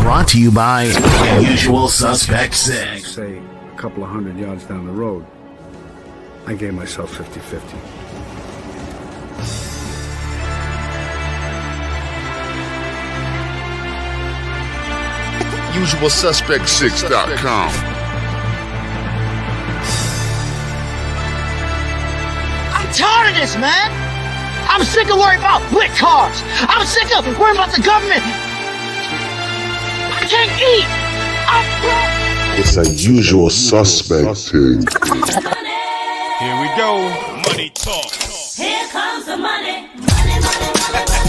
Brought to you by Usual Suspect 6. Say a couple of 100 yards down the road, I gave myself 50-50. UsualSuspect6.com. I'm tired of this, man. I'm sick of worrying about brick cars. I'm sick of worrying about the government. I can't eat. I'm broke. It's a Usual Suspect thing. Here we go. Money talk. Here comes the money.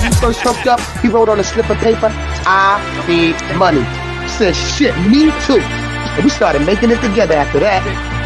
When he first hooked up, he wrote on a slip of paper, I need money. I said, shit, me too. And we started making it together after that.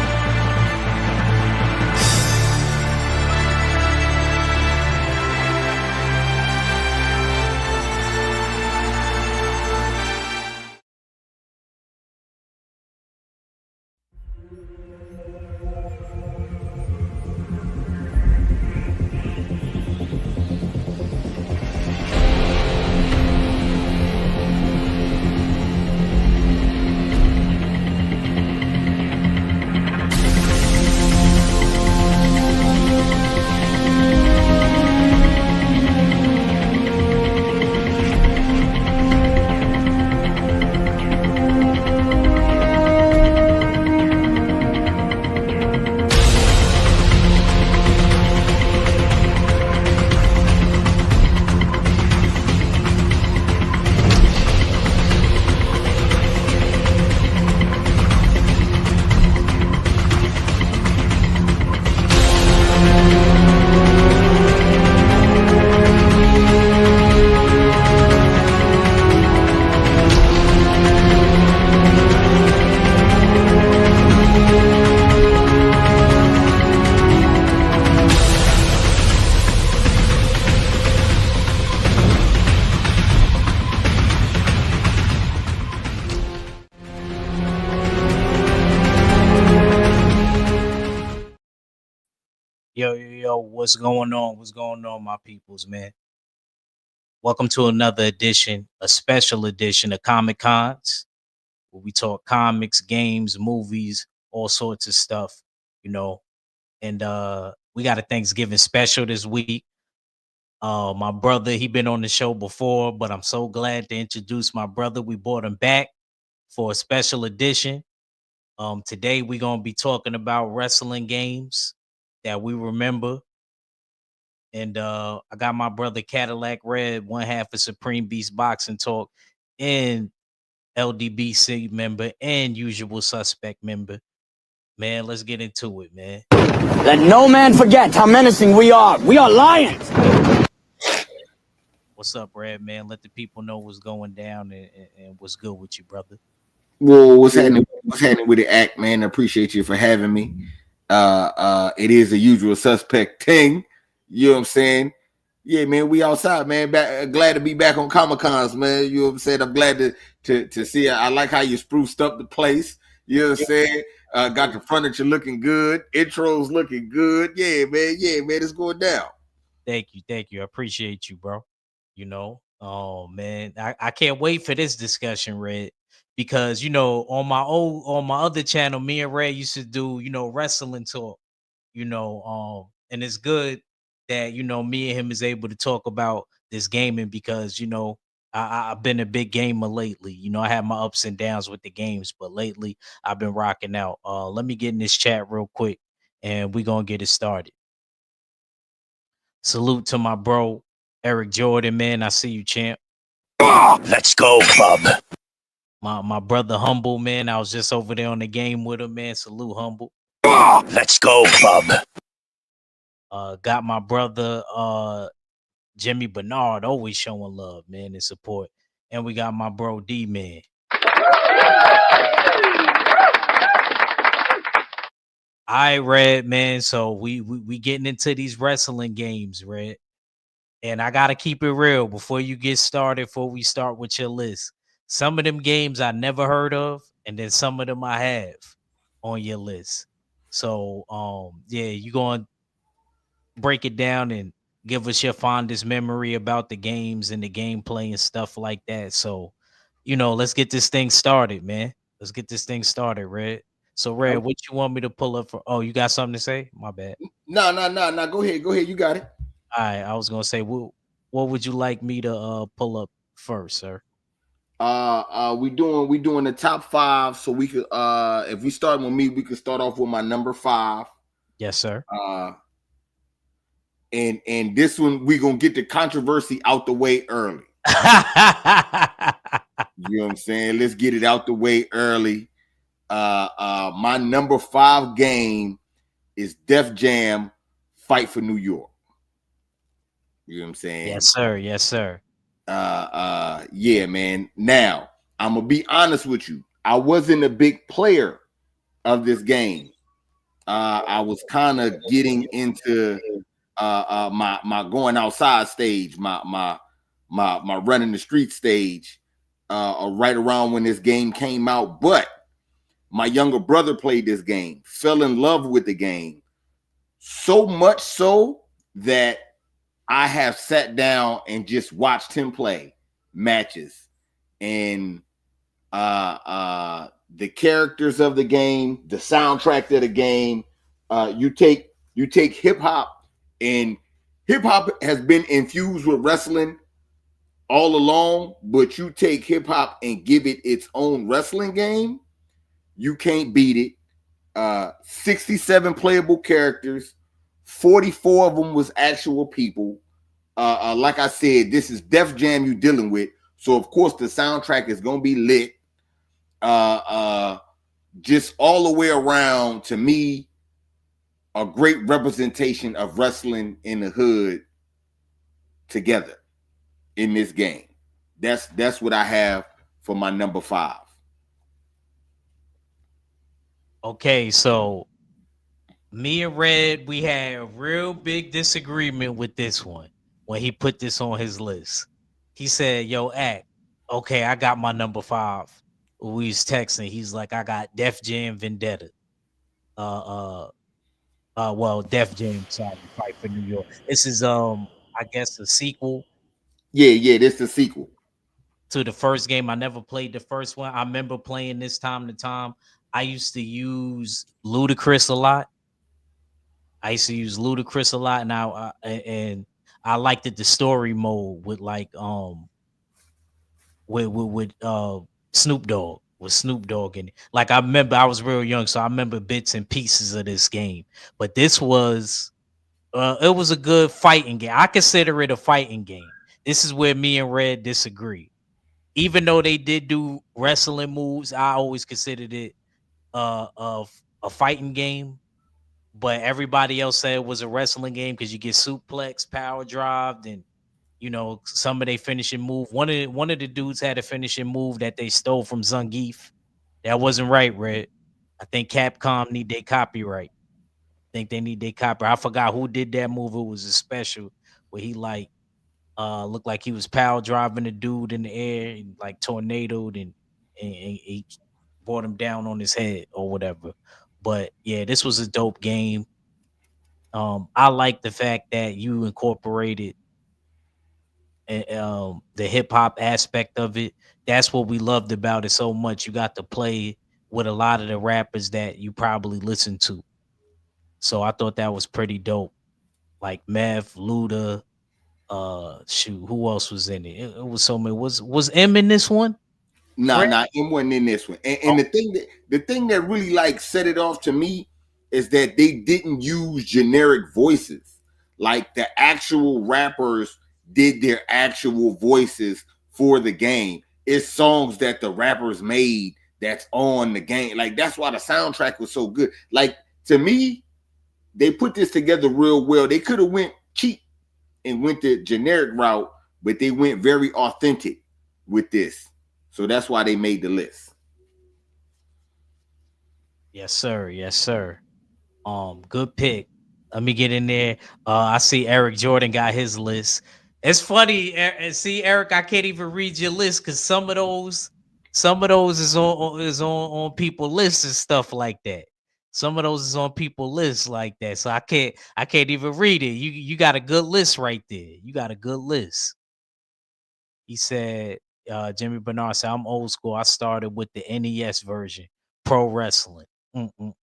Yo, what's going on? What's going on, my peoples, man? Welcome to another edition, a special edition of Comic Cons, where we talk comics, games, movies, all sorts of stuff, you know. And we got a Thanksgiving special this week. My brother, he been on the show before, but I'm so glad to introduce my brother. We brought him back for a special edition. Today we're gonna be talking about wrestling games that we remember. And I got my brother Cadillac Red, one half of Supreme Beast Boxing Talk, and LDBC member and Usual Suspect member. Man, let's get into it, man. Let no man forget how menacing we are. We are lions. What's up, Red, man? Let the people know what's going down and what's good with you, brother. Well, what's happening? What's happening with the act, man? I appreciate you for having me. It is a Usual Suspect thing. You know what I'm saying? Yeah, man, we outside, man. Glad to be back on Comic Cons, man. You know what I'm saying? I'm glad to see it. I like how you spruced up the place. You know what I'm saying? Got the furniture looking good. Intros looking good. Yeah, man. It's going down. Thank you. I appreciate you, bro. You know, oh man, I can't wait for this discussion, Red, because on my other channel, me and Red used to do wrestling talk. And it's good that me and him is able to talk about this gaming because I've been a big gamer lately. I have my ups and downs with the games, but lately I've been rocking out. Let me get in this chat real quick, and we're gonna get it started. Salute to my bro Eric Jordan, man. I see you, champ. Let's go, bub. My brother Humble, man. I was just over there on the game with him, man. Salute, Humble. Let's go, bub. Got my brother Jimmy Bernard, always showing love, man, and support. And we got my bro D, man. I Red, man. So we getting into these wrestling games, Red. And I gotta keep it real before you get started, before we start with your list. Some of them games I never heard of, and then some of them I have on your list. So yeah, you gonna break it down and give us your fondest memory about the games and the gameplay and stuff like that. So let's get this thing started, man. Let's get this thing started, Red. So, Red, what you want me to pull up for? Oh, you got something to say? My bad. No. Go ahead. You got it. All right, I was gonna say, what would you like me to pull up first, sir? We doing the top 5. So we could, if we start with me, we could start off with my number 5. Yes, sir. And this one we gonna get the controversy out the way early. You know what I'm saying? Let's get it out the way early. My number 5 game is Def Jam Fight for New York. You know what I'm saying? Yes, sir. Yes, sir. Yeah, man. Now, I'm gonna be honest with you. I wasn't a big player of this game. I was kind of getting into my going outside stage, my running the street stage, right around when this game came out. But my younger brother played this game, fell in love with the game, so much so that I have sat down and just watched him play matches, and the characters of the game, the soundtrack of the game. You take hip hop, and hip hop has been infused with wrestling all along, but you take hip hop and give it its own wrestling game, you can't beat it. 67 playable characters, 44 of them was actual people. Like I said, this is Def Jam you're dealing with, so of course the soundtrack is gonna be lit. Just all the way around, to me, a great representation of wrestling in the hood together in this game. That's what I have for my number 5. Okay, so me and Red, we had a real big disagreement with this one when he put this on his list. He said, "Yo, Act, okay, I got my number 5." We was texting. He's like, "I got Def Jam Vendetta." Well, Def Jam, sorry, Fight for New York. This is I guess a sequel. Yeah, this is the sequel to the first game. I never played the first one. I remember playing this time to time. I used to use Ludacris a lot. And I liked it, the story mode with like with Snoop Dogg, with Snoop Dogg in it. Like I remember I was real young, so I remember bits and pieces of this game. But this was it was a good fighting game. I consider it a fighting game. This is where me and Red disagree. Even though they did do wrestling moves, I always considered it of a fighting game. But everybody else said it was a wrestling game because you get suplex, power drive, and some of they finishing move. One of the dudes had a finishing move that they stole from Zangief. That wasn't right, Red. I think Capcom need their copyright. I think they need their copyright. I forgot who did that move. It was a special where he looked like he was power driving a dude in the air and like tornadoed and he brought him down on his head or whatever. But yeah, this was a dope game. I like the fact that you incorporated the hip hop aspect of it. That's what we loved about it so much. You got to play with a lot of the rappers that you probably listen to. So I thought that was pretty dope. Like Meth, Luda, shoot, who else was in it? It was so many. Was M in this one? Nah, M wasn't in this one. And the thing that really like set it off to me is that they didn't use generic voices. Like the actual rappers did their actual voices for the game. It's songs that the rappers made that's on the game. Like that's why the soundtrack was so good. Like to me, they put this together real well. They could have went cheap and went the generic route, but they went very authentic with this. So that's why they made the list. Yes, sir. Yes, sir. Good pick. Let me get in there. I see Eric Jordan got his list. It's funny. See, Eric, I can't even read your list because some of those is on people lists and stuff like that. Some of those is on people lists like that. So I can't even read it. You got a good list right there. You got a good list. He said Jimmy Bernard said, I'm old school. I started with the NES version, pro wrestling. Mm-mm-mm.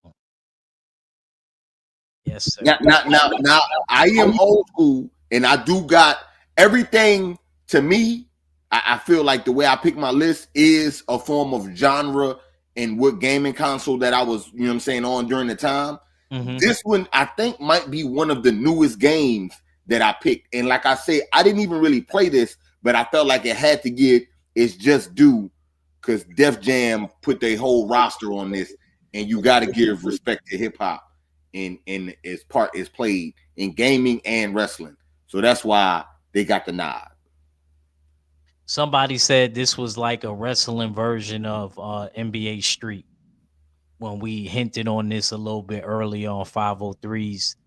Yes, sir. Now, I am old school, and I do got everything. To me, I feel like the way I pick my list is a form of genre and what gaming console that I was, you know what I'm saying, on during the time. Mhm. This one, I think, might be one of the newest games that I picked. And like I say, I didn't even really play this, but I felt like it had to get its just due because Def Jam put their whole roster on this, and you got to give respect to hip hop in its part is played in gaming and wrestling. So that's why they got the nod. Somebody said this was like a wrestling version of NBA Street when we hinted on this a little bit earlier on 503's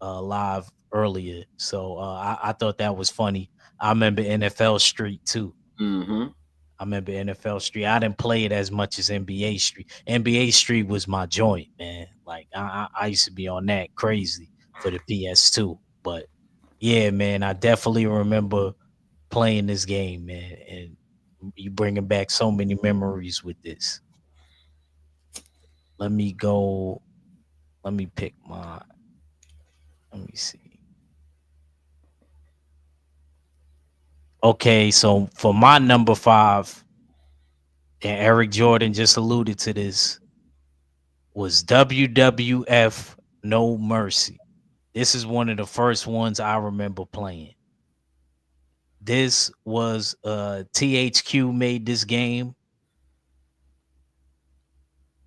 live earlier. So I thought that was funny. I remember NFL Street too. Mm-hmm. I remember NFL Street. I didn't play it as much as NBA Street. NBA Street was my joint, man. Like I used to be on that crazy for the PS2. But yeah, man, I definitely remember playing this game, man. And you bringing back so many memories with this. Let me go. Let me pick mine. Let me see. Okay, so for my number 5, and Eric Jordan just alluded to this, was WWF No Mercy. This is one of the first ones I remember playing. This was THQ made this game.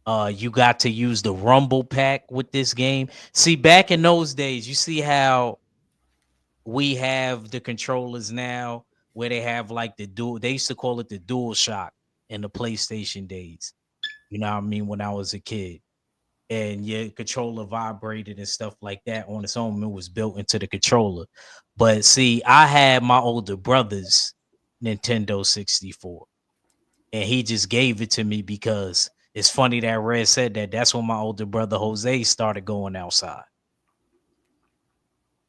You got to use the Rumble pack with this game. See, back in those days, you see how we have the controllers now where they have like the dual, they used to call it the Dual Shock in the PlayStation days. You know what I mean? When I was a kid. And your controller vibrated and stuff like that on its own. It was built into the controller. But see, I had my older brother's Nintendo 64, and he just gave it to me because it's funny that Red said that. That's when my older brother Jose started going outside.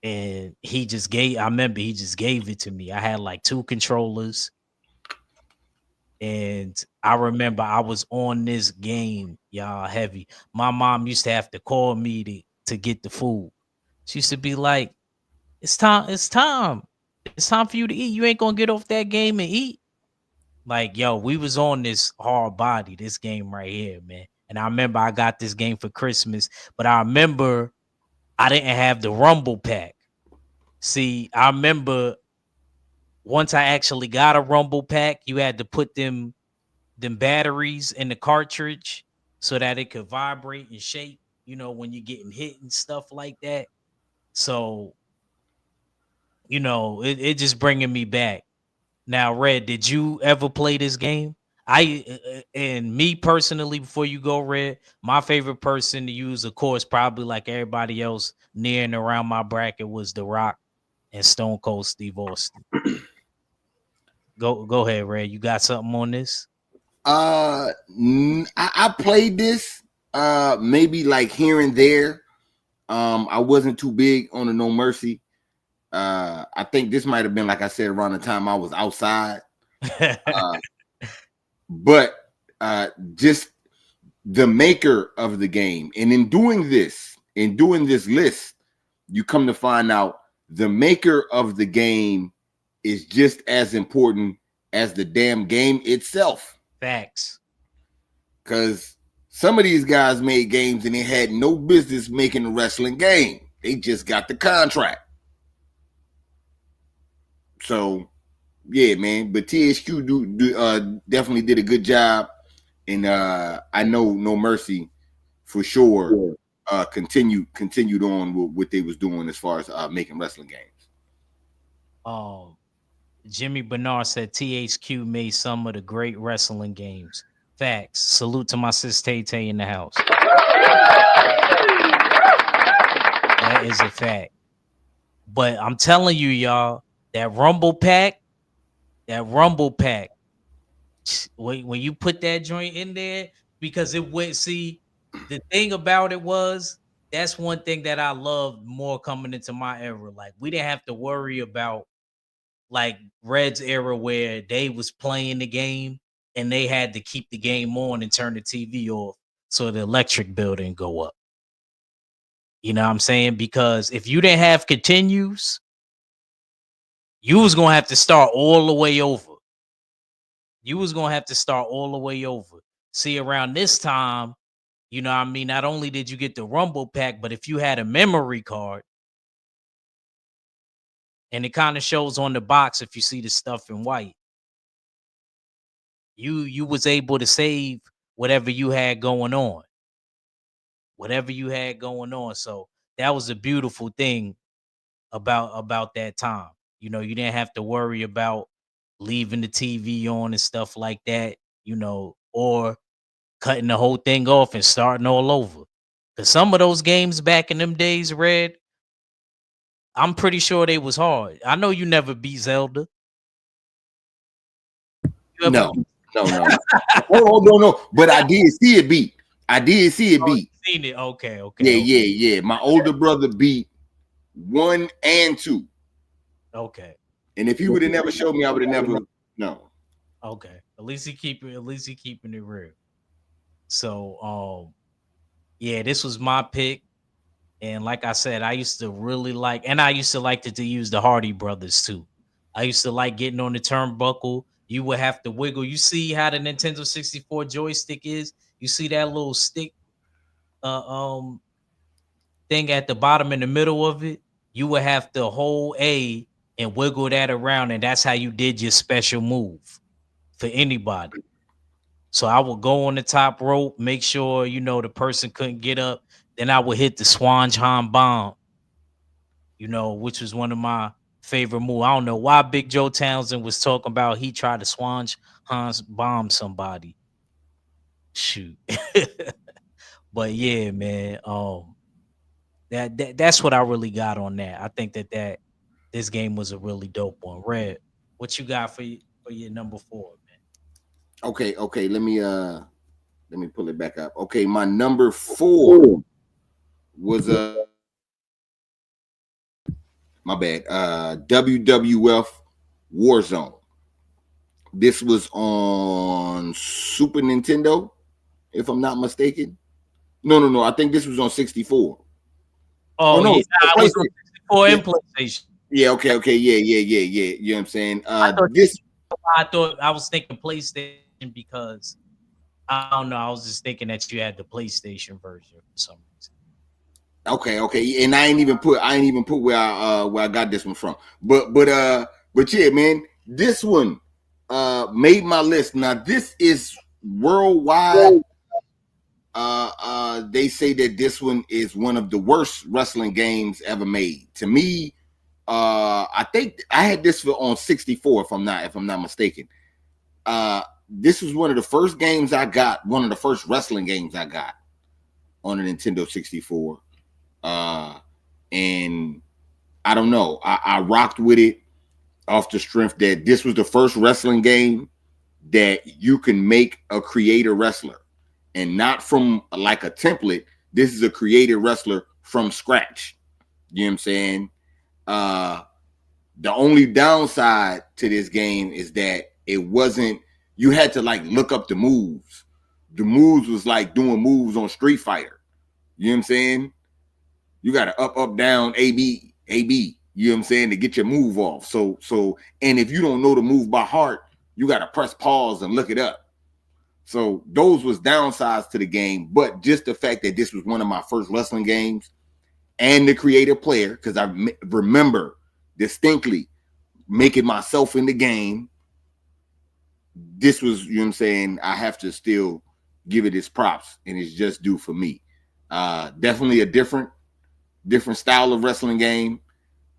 And I remember he just gave it to me. I had like 2 controllers. And I remember I was on this game, y'all, heavy. My mom used to have to call me to get the food. She used to be like, it's time for you to eat. You ain't gonna get off that game and eat. Like, yo, we was on this hard body, this game right here, man. And I remember I got this game for Christmas, but I remember I didn't have the Rumble pack. See, I remember once I actually got a Rumble pack, you had to put them batteries in the cartridge so that it could vibrate and shake, when you're getting hit and stuff like that. So, it just bringing me back. Now, Red, did you ever play this game? And me personally, before you go, Red, my favorite person to use, of course, probably like everybody else near and around my bracket, was The Rock and Stone Cold Steve Austin. Go ahead, Red. You got something on this? I played this maybe like here and there. I wasn't too big on the No Mercy. I think this might have been, like I said, around the time I was outside. But just the maker of the game, and in doing this list, you come to find out the maker of the game is just as important as the damn game itself. Facts. Because some of these guys made games and they had no business making a wrestling game. They just got the contract. So, yeah, man. But THQ definitely did a good job. And I know No Mercy for sure continued on with what they was doing as far as making wrestling games. Jimmy Bernard said THQ made some of the great wrestling games. Facts. Salute to my sis Tay Tay in the house. That is a fact. But I'm telling you, y'all, that Rumble pack, when you put that joint in there, because it went, see, the thing about it was, that's one thing that I loved more coming into my era. Like, we didn't have to worry about like Red's era where they was playing the game and they had to keep the game on and turn the TV off so the electric bill didn't go up. You know what I'm saying? Because if you didn't have continues, you was gonna have to start all the way over. You was gonna have to start all the way over. See, around this time, you know what I mean? Not only did you get the Rumble pack, but if you had a memory card, and it kind of shows on the box if you see the stuff in white, you was able to save whatever you had going on. Whatever you had going on. So that was a beautiful thing about that time. You know, you didn't have to worry about leaving the TV on and stuff like that, you know, or cutting the whole thing off and starting all over. Cause some of those games back in them days, Red, I'm pretty sure they was hard. I know you never beat Zelda. You ever No, beat- no. Oh, no. But I did see it beat. I did see it Oh, beat. you seen it? Okay. Yeah. My older brother beat 1 and 2. Okay. And if he would have never showed me, I would have never. No. Okay. At least he keeping it real. So yeah, this was my pick. And like I said, I used to really like, and I used to like to use the Hardy Brothers too. I used to like getting on the turnbuckle. You would have to wiggle. You see how the Nintendo 64 joystick is? You see that little stick thing at the bottom in the middle of it? You would have to hold A and wiggle that around, and that's how you did your special move for anybody. So I would go on the top rope, make sure you know the person couldn't get up. Then I would hit the Swanton bomb, you know, which was one of my favorite moves. I don't know why Big Joe Townsend was talking about he tried to Swanton bomb somebody. Shoot. But yeah, man. That's what I really got on that. I think that this game was a really dope one. Red, what you got for your number 4, man? Okay. Let me pull it back up. Okay, my number 4 was my bad. WWF Warzone. This was on Super Nintendo, if I'm not mistaken. No. I think this was on 64. Oh no, yeah, I was on 64 and PlayStation. Yeah, okay. Yeah. You know what I'm saying? I thought I was thinking PlayStation because I don't know. I was just thinking that you had the PlayStation version for some reason. Okay. And I ain't even put where I got this one from. But yeah, man, this one made my list. Now this is worldwide. They say that this one is one of the worst wrestling games ever made. To me, I think I had this on 64, if I'm not mistaken. This was one of the first games I got, one of the first wrestling games I got on a Nintendo 64. And I don't know, I rocked with it off the strength that this was the first wrestling game that you can make a creator wrestler, and not from like a template. This is a creator wrestler from scratch. You know what I'm saying? The only downside to this game is that it wasn't, you had to like look up the moves. The moves was like doing moves on Street Fighter. You know what I'm saying? You got to up, down, AB. You know what I'm saying? To get your move off. So, and if you don't know the move by heart, you got to press pause and look it up. So those was downsides to the game. But just the fact that this was one of my first wrestling games and the creative player, because I remember distinctly making myself in the game. This was, you know what I'm saying? I have to still give it its props, and it's just due for me. Definitely a different style of wrestling game.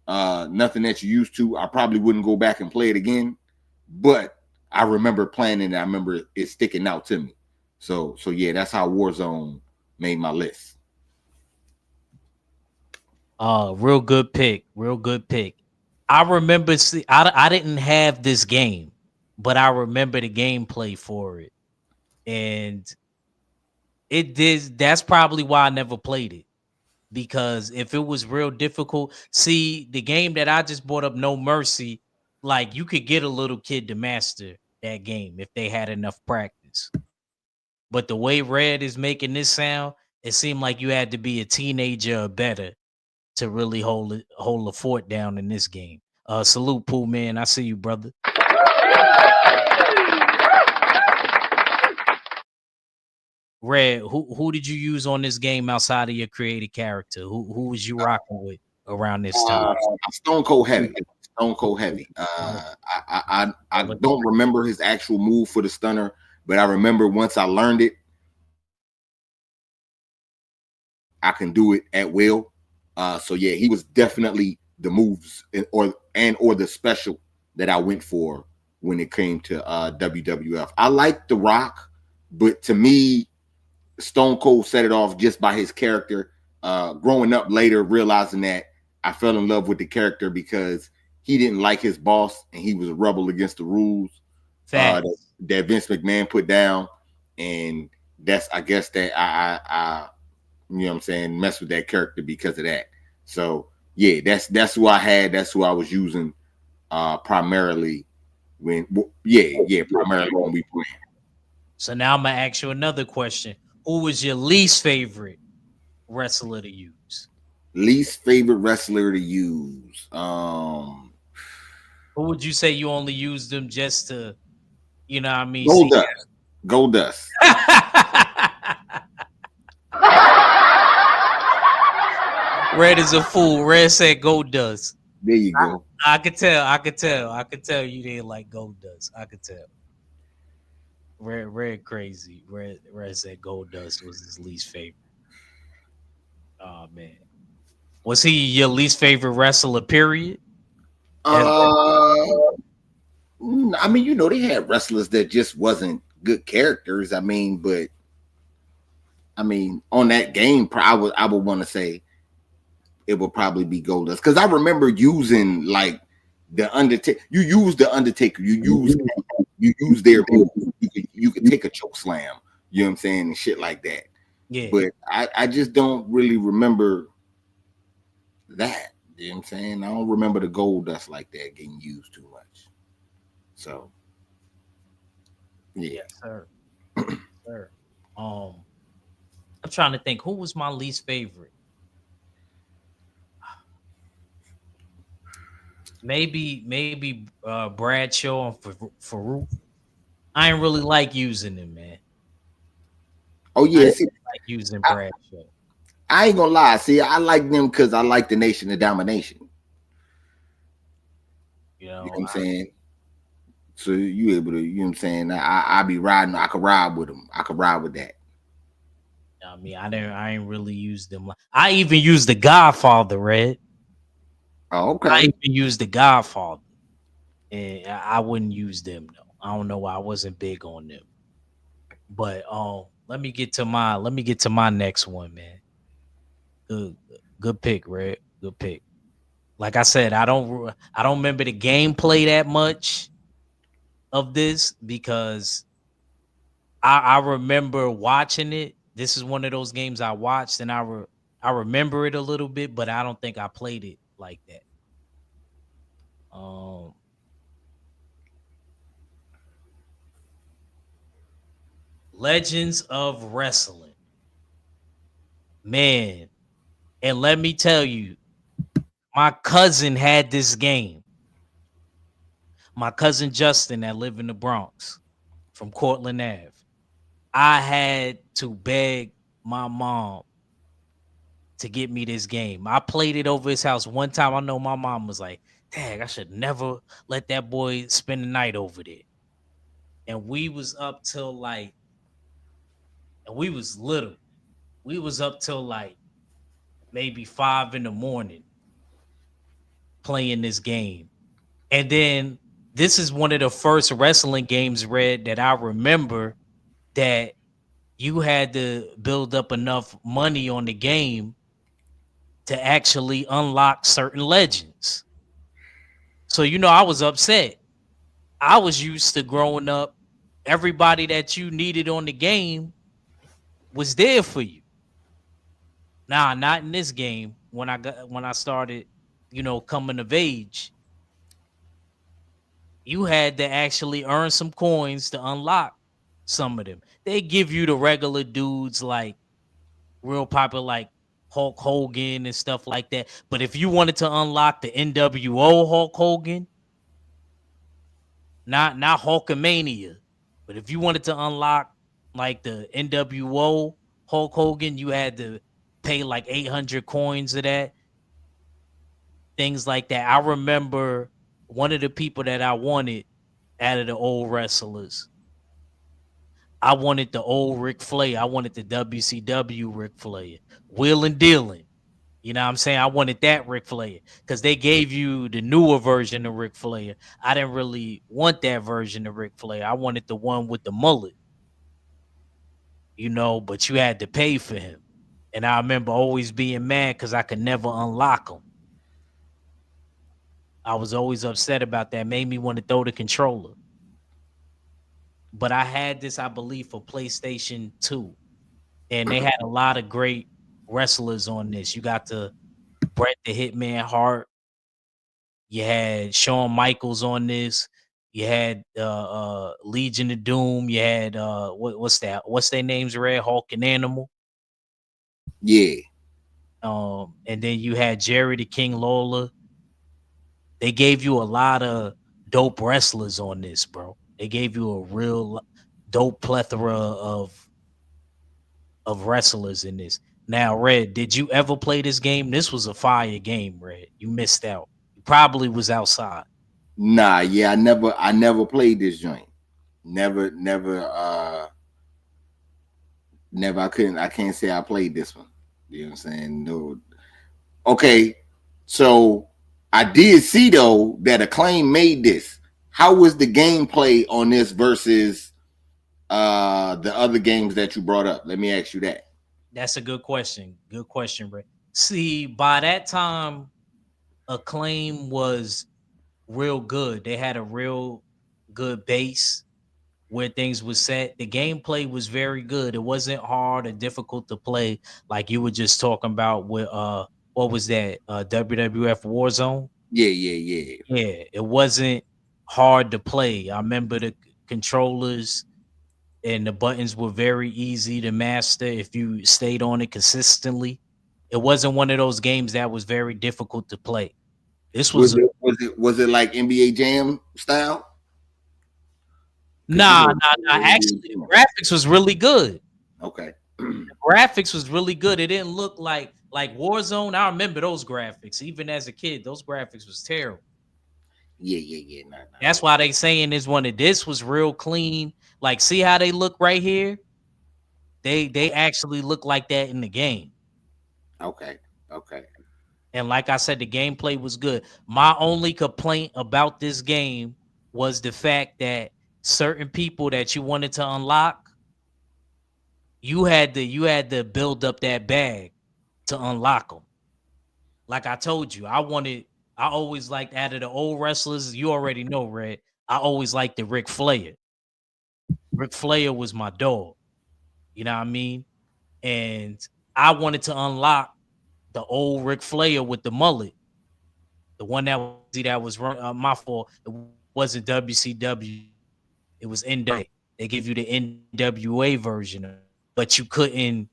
Nothing that you used to. I probably wouldn't go back and play it again, but I remember playing it and I remember it sticking out to me. So yeah, that's how Warzone made my list. Real good pick. I remember, I didn't have this game, but I remember the gameplay for it. And that's probably why I never played it. Because if it was real difficult, see, the game that I just brought up, No Mercy, like you could get a little kid to master that game if they had enough practice. But the way Red is making this sound, it seemed like you had to be a teenager or better to really hold the fort down in this game. Salute, Pooh man. I see you, brother. Red, who did you use on this game outside of your created character? Who was you rocking with around this time? Stone Cold Heavy. Stone Cold Heavy. I don't remember his actual move for the stunner, but I remember once I learned it, I can do it at will. So yeah, he was definitely the moves or the special that I went for when it came to WWF. I like The Rock, but to me, Stone Cold set it off just by his character. Growing up later, realizing that I fell in love with the character because he didn't like his boss and he was a rebel against the rules that Vince McMahon put down. And that's, I guess, that I you know what I'm saying, mess with that character because of that. So yeah, that's who I had. That's who I was using primarily primarily when we playing. So now I'm gonna ask you another question. Who was your least favorite wrestler to use? Least favorite wrestler to use. Who would you say you only used them just to, you know what I mean? Goldust. Red is a fool. Red said Goldust. There you go. I could tell you didn't like Goldust. I could tell. Red crazy. Red said Goldust was his least favorite. Oh man. Was he your least favorite wrestler, period? I mean, you know, they had wrestlers that just wasn't good characters. I mean, but I mean, on that game, I would want to say it would probably be Goldust, because I remember using like the Undertaker. You use the Undertaker. You use their moves. You could take a choke slam. You know what I'm saying, and shit like that. Yeah. But I just don't really remember that. You know what I'm saying? I don't remember the Goldust like that getting used too much. So yeah, sir. Sir. I'm trying to think who was my least favorite. Maybe Bradshaw and Farouk. I ain't really like using them, man. Oh yeah, like using Bradshaw. I ain't gonna lie. See, I like them because I like the Nation of Domination. You know what I'm saying? So you able to, you know what I'm saying? I be riding. I could ride with them. I could ride with that. I mean, I ain't really used them. I even used the Godfather, Red. Oh, okay. I even used the Godfather, and I wouldn't use them though. I don't know why I wasn't big on them. But let me get to my next one, man. Good pick, Red. Good pick. Like I said, I don't remember the gameplay that much of this because I remember watching it. This is one of those games I watched and I remember it a little bit, but I don't think I played it like that. Legends of Wrestling. Man, and let me tell you, my cousin had this game. My cousin Justin that lived in the Bronx from Cortland Ave. I had to beg my mom to get me this game. I played it over his house one time. I know my mom was like, dang, I should never let that boy spend the night over there. And we was up till like, and we was little. We was up till like maybe 5 a.m. playing this game. And then this is one of the first wrestling games, Red, that I remember that you had to build up enough money on the game to actually unlock certain legends. So, you know, I was upset. I was used to growing up, everybody that you needed on the game was there for you. Nah, not in this game. When I started, you know, coming of age, you had to actually earn some coins to unlock some of them. They give you the regular dudes like real popular like Hulk Hogan and stuff like that. But if you wanted to unlock the NWO Hulk Hogan, not Hulkamania, but if you wanted to unlock like the NWO Hulk Hogan, you had to pay like 800 coins of that. Things like that. I remember one of the people that I wanted out of the old wrestlers. I wanted the old Ric Flair. I wanted the WCW Ric Flair. Wheel and dealing. You know what I'm saying? I wanted that Ric Flair because they gave you the newer version of Ric Flair. I didn't really want that version of Ric Flair. I wanted the one with the mullet, but you had to pay for him. And I remember always being mad because I could never unlock him. I was always upset about that. Made me want to throw the controller. But I had this, I believe, for PlayStation 2. And they had a lot of great wrestlers on this. You got the Bret the Hitman Hart. You had Shawn Michaels on this. You had Legion of Doom. You had what's that? What's their names? Red Hulk and Animal. Yeah. And then you had Jerry the King Lawler. They gave you a lot of dope wrestlers on this, bro. They gave you a real dope plethora of wrestlers in this. Now, Red, did you ever play this game? This was a fire game, Red. You missed out. You probably was outside. Nah, yeah, I never played this joint. Never, I can't say I played this one. You know what I'm saying? No. Okay, so I did see though that Acclaim made this. How was the gameplay on this versus the other games that you brought up? Let me ask you that. That's a good question. Good question, Red. See, by that time, Acclaim was real good. They had a real good base where things was set. The gameplay was very good. It wasn't hard or difficult to play like you were just talking about with what was that? WWF Warzone? Yeah. Yeah, it wasn't hard to play. I remember the controllers and the buttons were very easy to master if you stayed on it consistently. It wasn't one of those games that was very difficult to play. This was was it like NBA Jam style? Nah. Actually, the graphics was really good. Okay. The graphics was really good. It didn't look like Warzone. I remember those graphics. Even as a kid, those graphics was terrible. Yeah. Nah. That's why they saying this was real clean. Like, see how they look right here? They actually look like that in the game. Okay. And like I said, the gameplay was good. My only complaint about this game was the fact that certain people that you wanted to unlock, you had to build up that bag to unlock them. Like I told you, I always liked out of the old wrestlers, you already know, Red. I always liked the Ric Flair. Ric Flair was my dog. You know what I mean? And I wanted to unlock the old Ric Flair with the mullet. The one that was my fault. It wasn't WCW. It was NWA. They give you the NWA version, but you couldn't.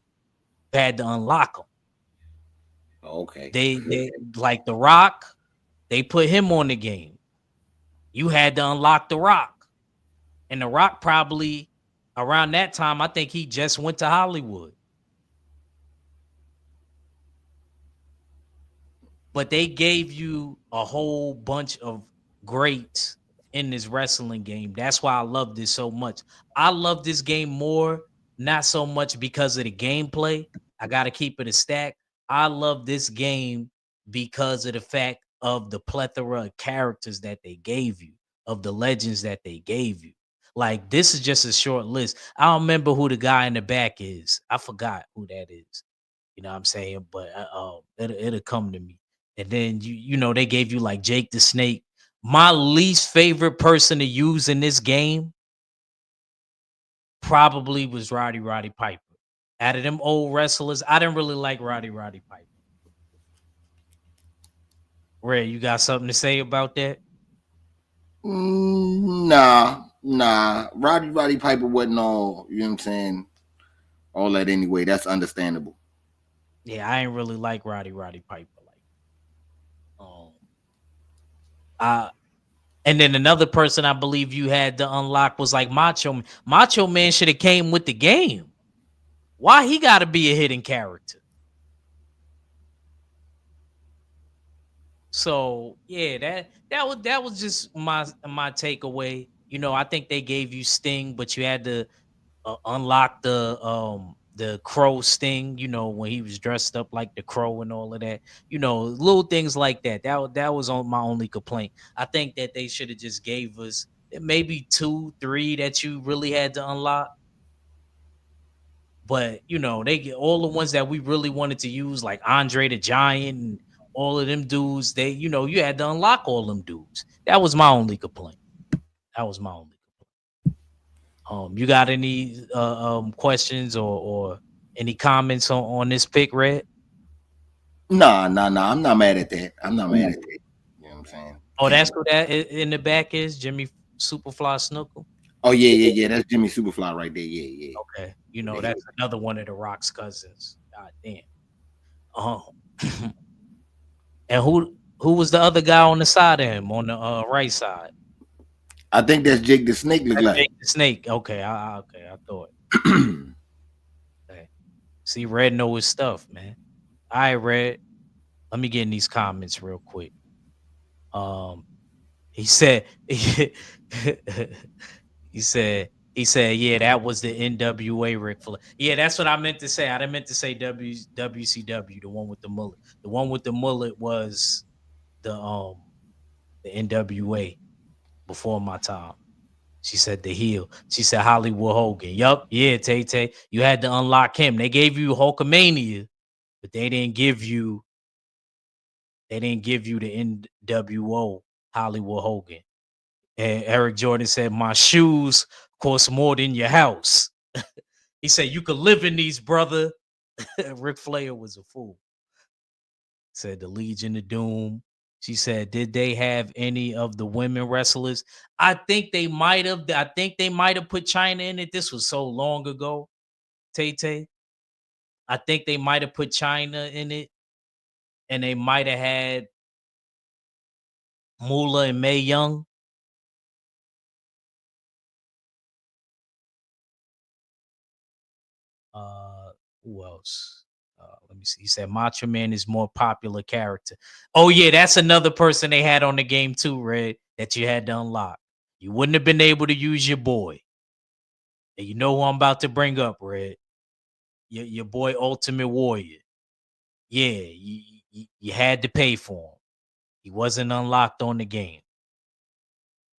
Had to unlock them. Okay. They like The Rock. They put him on the game. You had to unlock The Rock, and The Rock probably around that time, I think he just went to Hollywood. But they gave you a whole bunch of greats in this wrestling game. That's why I love this so much. I love this game more, not so much because of the gameplay. I got to keep it a stack. I love this game because of the fact of the plethora of characters that they gave you, of the legends that they gave you. Like, this is just a short list. I don't remember who the guy in the back is. I forgot who that is. You know what I'm saying? But it'll come to me. And then they gave you like Jake the Snake. My least favorite person to use in this game probably was Roddy Piper. Out of them old wrestlers, I didn't really like Roddy Piper. Ray, you got something to say about that? Nah. Roddy Piper wasn't all, you know what I'm saying? All that anyway. That's understandable. Yeah, I ain't really like Roddy Piper. Um, I and then another person I believe you had to unlock was like Macho Man. Macho Man should have came with the game. Why he got to be a hidden character? So yeah, that was just my takeaway. You know, I think they gave you Sting, but you had to unlock the Crow Sting. You know, when he was dressed up like the Crow and all of that. You know, little things like that. That was on my only complaint. I think that they should have just gave us maybe 2, 3 that you really had to unlock. But you know, they get all the ones that we really wanted to use, like Andre the Giant and all of them dudes. They, you know, you had to unlock all them dudes. That was my only complaint. That was my only complaint. You got any questions or any comments on this pick, Red? Nah. I'm not mad at that. I'm not mad at that. You know what I'm saying? Oh, that's what that in the back is, Jimmy Superfly Snuka. Oh yeah. That's Jimmy Superfly right there. Yeah. Okay, you know that's another one of the Rock's cousins. God damn. Oh, and who was the other guy on the side of him on the right side? I think that's Jake the Snake. Look like Jake the Snake. Okay, I thought. Okay. See, Red know his stuff, man. All right, Red. Let me get in these comments real quick. He said, he said, yeah, that was the NWA Ric Flair. Yeah, that's what I meant to say. I didn't meant to say WCW, the one with the mullet. The one with the mullet was the NWA before my time. She said the heel. She said Hollywood Hogan. Yup, yeah, Tay Tay. You had to unlock him. They gave you Hulkamania, but they didn't give you the NWO Hollywood Hogan. And Eric Jordan said, my shoes cost more than your house. He said, you could live in these, brother. Ric Flair was a fool. Said the Legion of Doom. She said, did they have any of the women wrestlers? I think they might have. I think they might have put China in it. This was so long ago, Tay. I think they might have put China in it. And they might have had Moolah and Mae Young. Who else? Let me see. He said Macho Man is more popular character. Oh yeah, that's another person they had on the game too, Red, that you had to unlock. You wouldn't have been able to use your boy. And you know who I'm about to bring up, Red? Your boy Ultimate Warrior. Yeah, you had to pay for him. He wasn't unlocked on the game.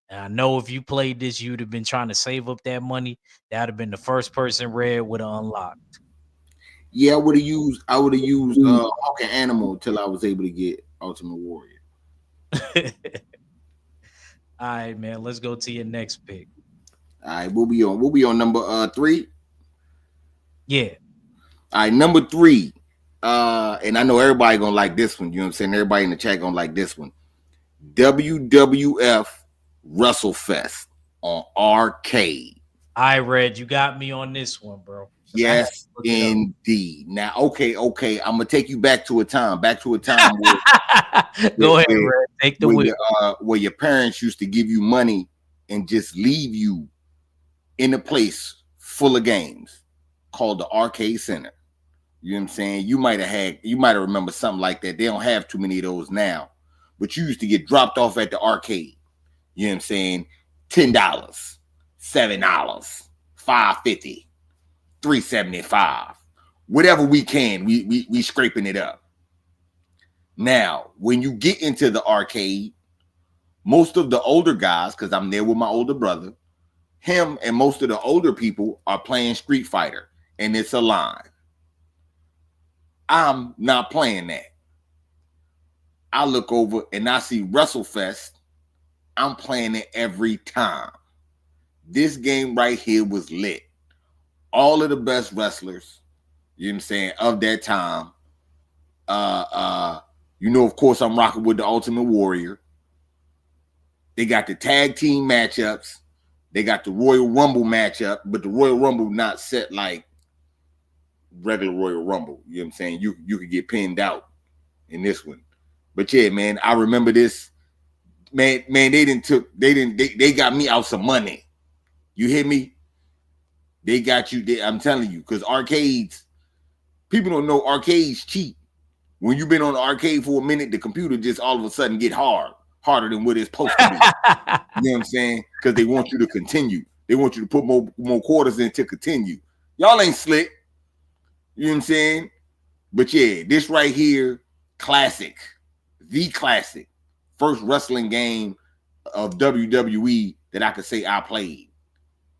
And I know if you played this, you'd have been trying to save up that money. That would have been the first person Red would have unlocked. Yeah, I would have used Hawk and Animal until I was able to get Ultimate Warrior. All right, man. Let's go to your next pick. All right, we'll be on number 3. Yeah. All right, number 3. And I know everybody gonna like this one. You know what I'm saying? Everybody in the chat gonna like this one. WWF WrestleFest on arcade. I read you got me on this one, bro. Yes, indeed. Now, okay. I'm gonna take you back to a time where go ahead, Red. Take the wheel. Where your parents used to give you money and just leave you in a place full of games called the Arcade Center. You know what I'm saying? You might have remembered something like that. They don't have too many of those now, but you used to get dropped off at the arcade. You know what I'm saying? $10, $7, $5.50. $3.75, whatever we can, we scraping it up. Now, when you get into the arcade, most of the older guys, because I'm there with my older brother, him and most of the older people are playing Street Fighter, and it's a line. I'm not playing that. I look over and I see WrestleFest. I'm playing it every time. This game right here was lit. All of the best wrestlers, you know what I'm saying, of that time. Of course, I'm rocking with the Ultimate Warrior. They got the tag team matchups. They got the Royal Rumble matchup, but the Royal Rumble not set like regular Royal Rumble. You know what I'm saying? You could get pinned out in this one. But yeah, man, I remember this. Man, they got me out some money. You hear me? They got you there. I'm telling you, because arcades, people don't know arcades cheap. When you've been on the arcade for a minute, the computer just all of a sudden get harder than what it's supposed to be. You know what I'm saying? Because they want you to continue. They want you to put more quarters in to continue. Y'all ain't slick. You know what I'm saying? But yeah, this right here, classic. The classic. First wrestling game of WWE that I could say I played.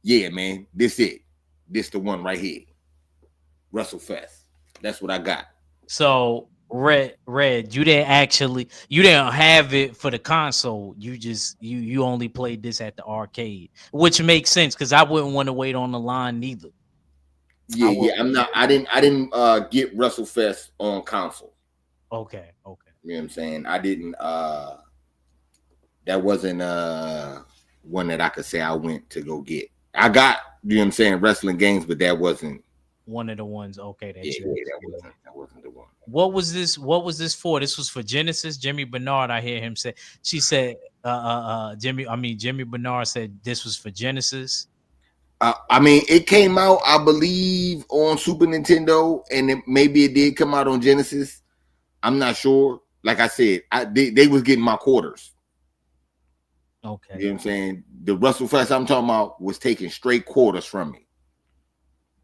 Yeah, man. This it. This the one right here. WrestleFest. That's what I got. So Red, you didn't have it for the console. You just you only played this at the arcade, which makes sense because I wouldn't want to wait on the line neither. Yeah. I didn't get WrestleFest on console. Okay. You know what I'm saying? I didn't that wasn't one that I could say I went to go get. I got, you know what I'm saying, wrestling games, but that wasn't one of the ones. Okay, that wasn't the one. What was this for? This was for Genesis. Jimmy Bernard, I hear him say. She said, Jimmy Bernard said this was for Genesis. I mean, it came out, I believe, on Super Nintendo, and maybe it did come out on Genesis. I'm not sure. Like I said, they was getting my quarters. Okay. You know what I'm saying? The WrestleFest I'm talking about was taking straight quarters from me.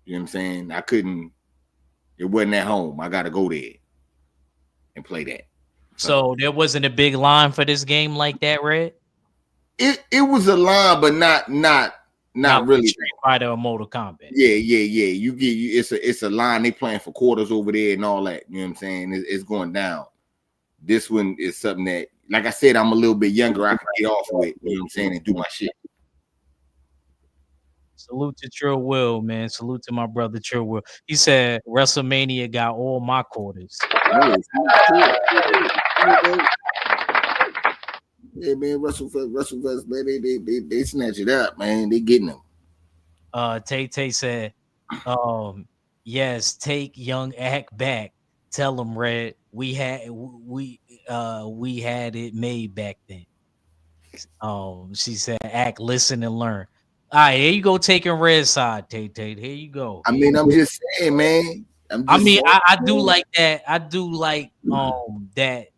You know what I'm saying? It wasn't at home. I got to go there and play that. So there wasn't a big line for this game like that, Red? It was a line, but not really. Street Fighter or Mortal Kombat. Yeah. It's a line. They playing for quarters over there and all that. You know what I'm saying? It's going down. This one is something that, like I said, I'm a little bit younger. I can get off with, you know what I'm saying, and do my shit. Salute to Trill Will, man. Salute to my brother Trill Will. He said WrestleMania got all my quarters. Yeah, man, WrestleFest, man, they snatch it up, man. They getting them. Tay said, yes, take young Act back. Tell him, Red, we had it made back then. She said, Act, listen and learn. All right, here you go, taking Red's side, Tay. Here you go. I mean, I'm just saying, man. I do like that. I do like that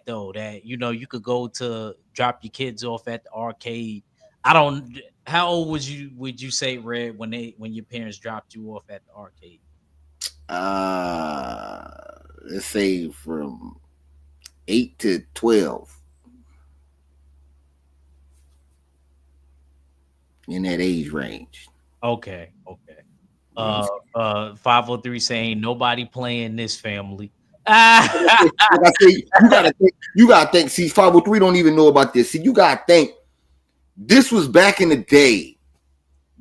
though. That you could go to drop your kids off at the arcade. How old would you say, Red, when your parents dropped you off at the arcade? Let's say from 8 to 12. In that age range. Okay. 503 saying nobody playing this family. Like I say, you gotta think. See, 503 don't even know about this. See, you gotta think. This was back in the day.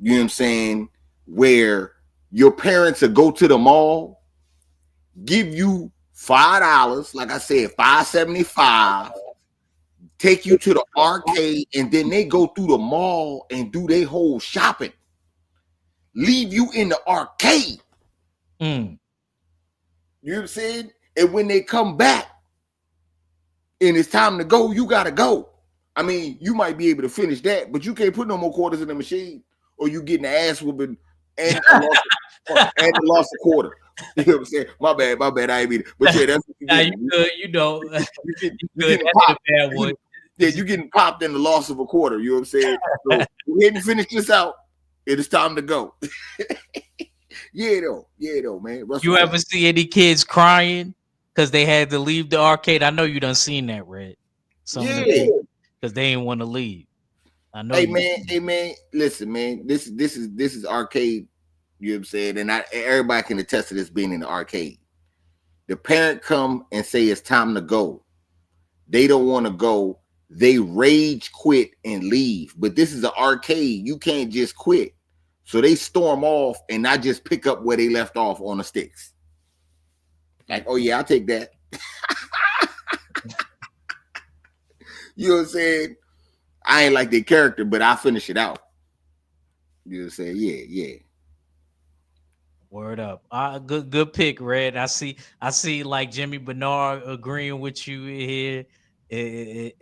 You know what I'm saying? Where your parents would go to the mall, give you $5, like I said, $5.75, take you to the arcade, and then they go through the mall and do their whole shopping. Leave you in the arcade. You know what I'm saying? And when they come back and it's time to go, you gotta go. I mean, you might be able to finish that, but you can't put no more quarters in the machine, or you getting the ass whooping and lost a quarter. You know what I'm saying? My bad. I ain't mean it. But yeah, that's what you good. You're getting popped in the loss of a quarter. You know what I'm saying? So go ahead and finish this out. It is time to go. Yeah, though, man. You ever see any kids crying because they had to leave the arcade? I know you done seen that, Red. Because they didn't want to leave. I know. Hey man, listen, man. This is arcade. You know what I'm saying? And everybody can attest to this being in the arcade. The parent come and say it's time to go. They don't want to go. They rage quit and leave. But this is an arcade. You can't just quit. So they storm off and not just pick up where they left off on the sticks. Like, oh yeah, I'll take that. You know what I'm saying? I ain't like their character, but I finish it out. You say, yeah. Word up. Good pick, Red. I see like Jimmy Bernard agreeing with you here.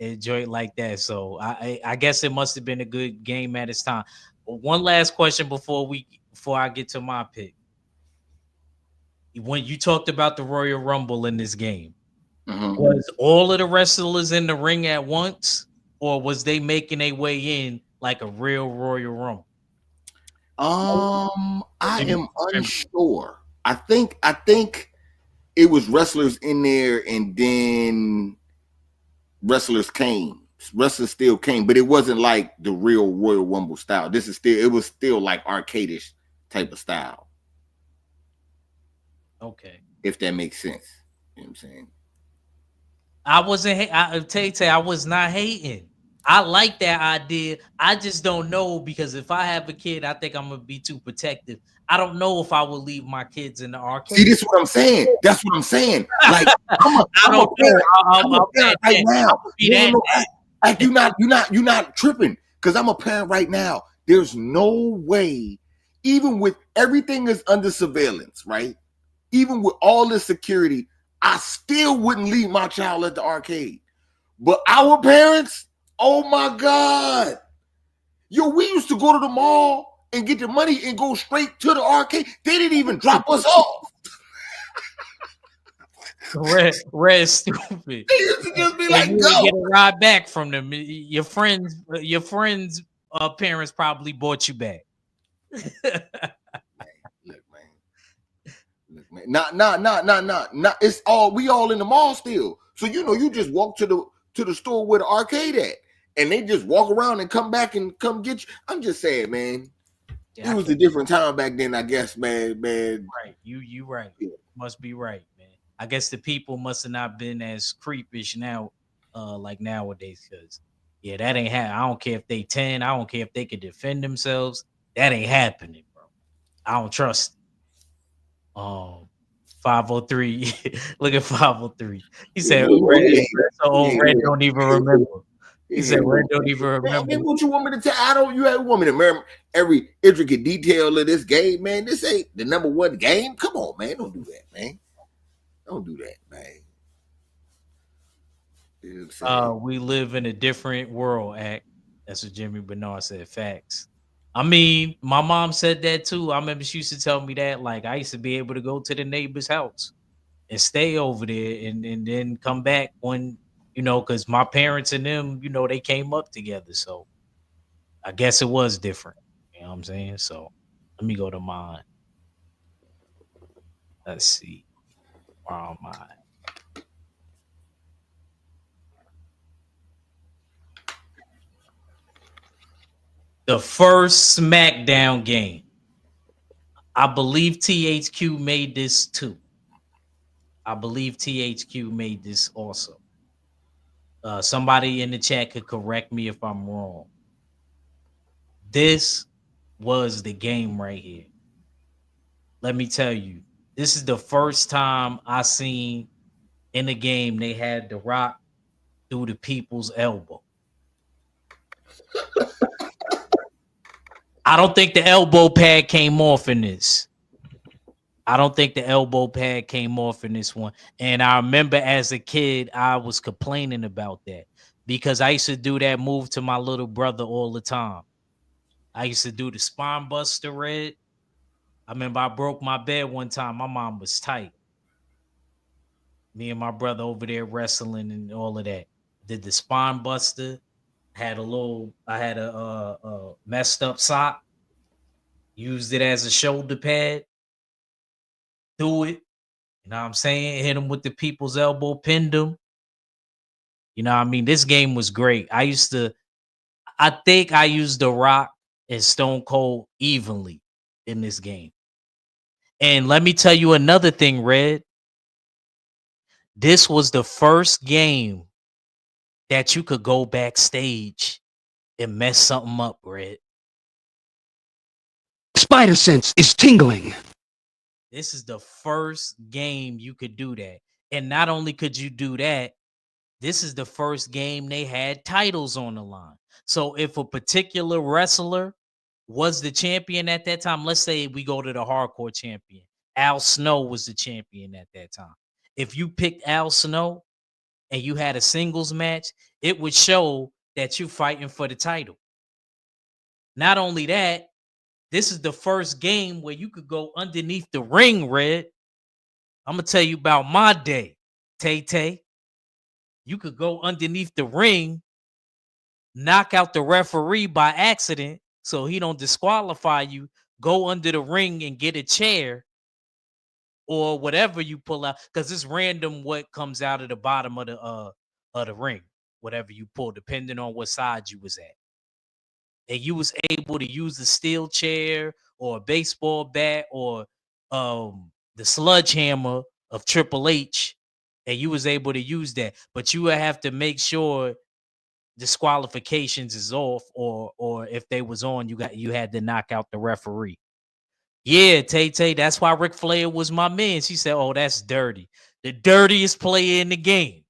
Enjoy it like that. So I guess it must have been a good game at its time. But one last question before I get to my pick. When you talked about the Royal Rumble in this game, was all of the wrestlers in the ring at once, or was they making their way in like a real Royal Rumble? I am unsure. I think it was wrestlers in there, and then wrestlers came. Wrestlers still came, but it wasn't like the real Royal Rumble style. It was still like arcadish type of style. Okay. If that makes sense. You know what I'm saying? I'll tell you, I was not hating. I like that idea. I just don't know, because if I have a kid, I think I'm gonna be too protective. I don't know if I will leave my kids in the arcade. See, this is what I'm saying. That's what I'm saying. Like I'm a parent right now. Like you're not tripping, because I'm a parent right now. There's no way, even with everything is under surveillance, right? Even with all this security, I still wouldn't leave my child at the arcade. But our parents, oh my God. Yo, we used to go to the mall and get the money and go straight to the arcade. They didn't even drop us off. Red stupid. They used to just be like, you go. Get a ride back from them. Your friends' parents probably bought you back. Look, man. Not. It's all we all in the mall still. So you just walk to the store where the arcade at, and they just walk around and come back and come get you. I'm just saying, man. Yeah, it was a different time back then, I guess, man. Right, you right. Yeah. Must be right, man. I guess the people must have not been as creepish now, like nowadays, because that ain't happen. I don't care if they 10. I don't care if they could defend themselves. That ain't happening, bro. I don't trust it. 503. Look at 503. He said, Red don't even remember. He said, Red don't even remember. Man, what you want me to tell? You want me to remember every intricate detail of this game, man? This ain't the number one game. Come on, man. Don't do that, man. Don't do that, man. You know we live in a different world, Act. That's what Jimmy Bernard said. Facts. I mean, my mom said that too. I remember she used to tell me that. Like, I used to be able to go to the neighbor's house and stay over there and then come back when, because my parents and them, they came up together. So I guess it was different. You know what I'm saying? So let me go to mine. Let's see. Where am I? The first SmackDown game. I believe THQ made this too. I believe THQ made this also. Somebody in the chat could correct me if I'm wrong. This was the game right here. Let me tell you, this is the first time I seen in the game they had The Rock through the people's elbow. I don't think the elbow pad came off in this. And I remember as a kid, I was complaining about that because I used to do that move to my little brother all the time. I used to do the spine buster, Red. I remember I broke my bed one time. My mom was tight. Me and my brother over there wrestling and all of that. Did the spine buster. I had a messed up sock. Used it as a shoulder pad. Do it. You know what I'm saying? Hit him with the people's elbow, pinned him. You know what I mean? This game was great. I think I used The Rock and Stone Cold evenly in this game. And let me tell you another thing, Red. This was the first game that you could go backstage and mess something up, Red. Spider sense is tingling. This is the first game you could do that. And not only could you do that, this is the first game they had titles on the line. So if a particular wrestler was the champion at that time, let's say we go to the hardcore champion, Al Snow was the champion at that time. If you picked Al Snow and you had a singles match, it would show that you're fighting for the title. Not only that, this is the first game where you could go underneath the ring, Red. I'm going to tell you about my day, Tay. You could go underneath the ring, knock out the referee by accident so he don't disqualify you, go under the ring and get a chair or whatever you pull out, because it's random what comes out of the bottom of the ring, whatever you pull, depending on what side you was at. And you was able to use the steel chair or a baseball bat or the sludge hammer of Triple H, and you was able to use that. But you would have to make sure disqualifications is off, or if they was on, you had to knock out the referee. Yeah, Tay, that's why Ric Flair was my man. She said, "Oh, that's dirty. The dirtiest player in the game."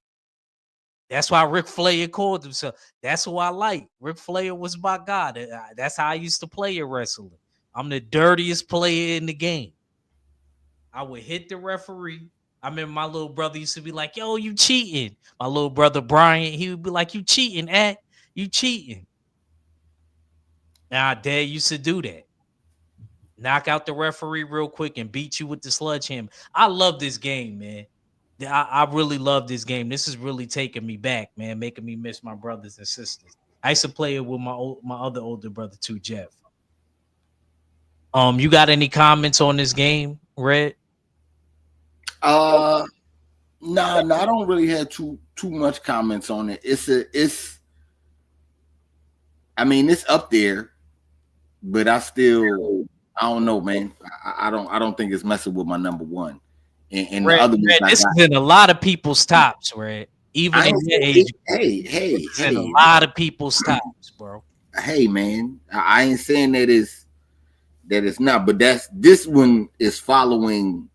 That's why Ric Flair called himself. That's who I like. Ric Flair was my god. That's how I used to play a wrestler. I'm the dirtiest player in the game. I would hit the referee. I remember my little brother used to be like, "Yo, you cheating." My little brother Brian, he would be like, "You cheating, you cheating." Now, Dad used to do that. Knock out the referee real quick and beat you with the sledgehammer. I love this game, man. I really love this game. This is really taking me back, man, making me miss my brothers and sisters. I used to play it with my other older brother too, Jeff. You got any comments on this game, Red? Nah, I don't really have too much comments on it. It's up there, but I don't know, man. I don't think it's messing with my number one. And Red, the other Red, this is in a lot of people's tops, Red. Even in your age, hey, in a lot of people's tops, bro. Hey, man, I ain't saying that it's not, but this one is following.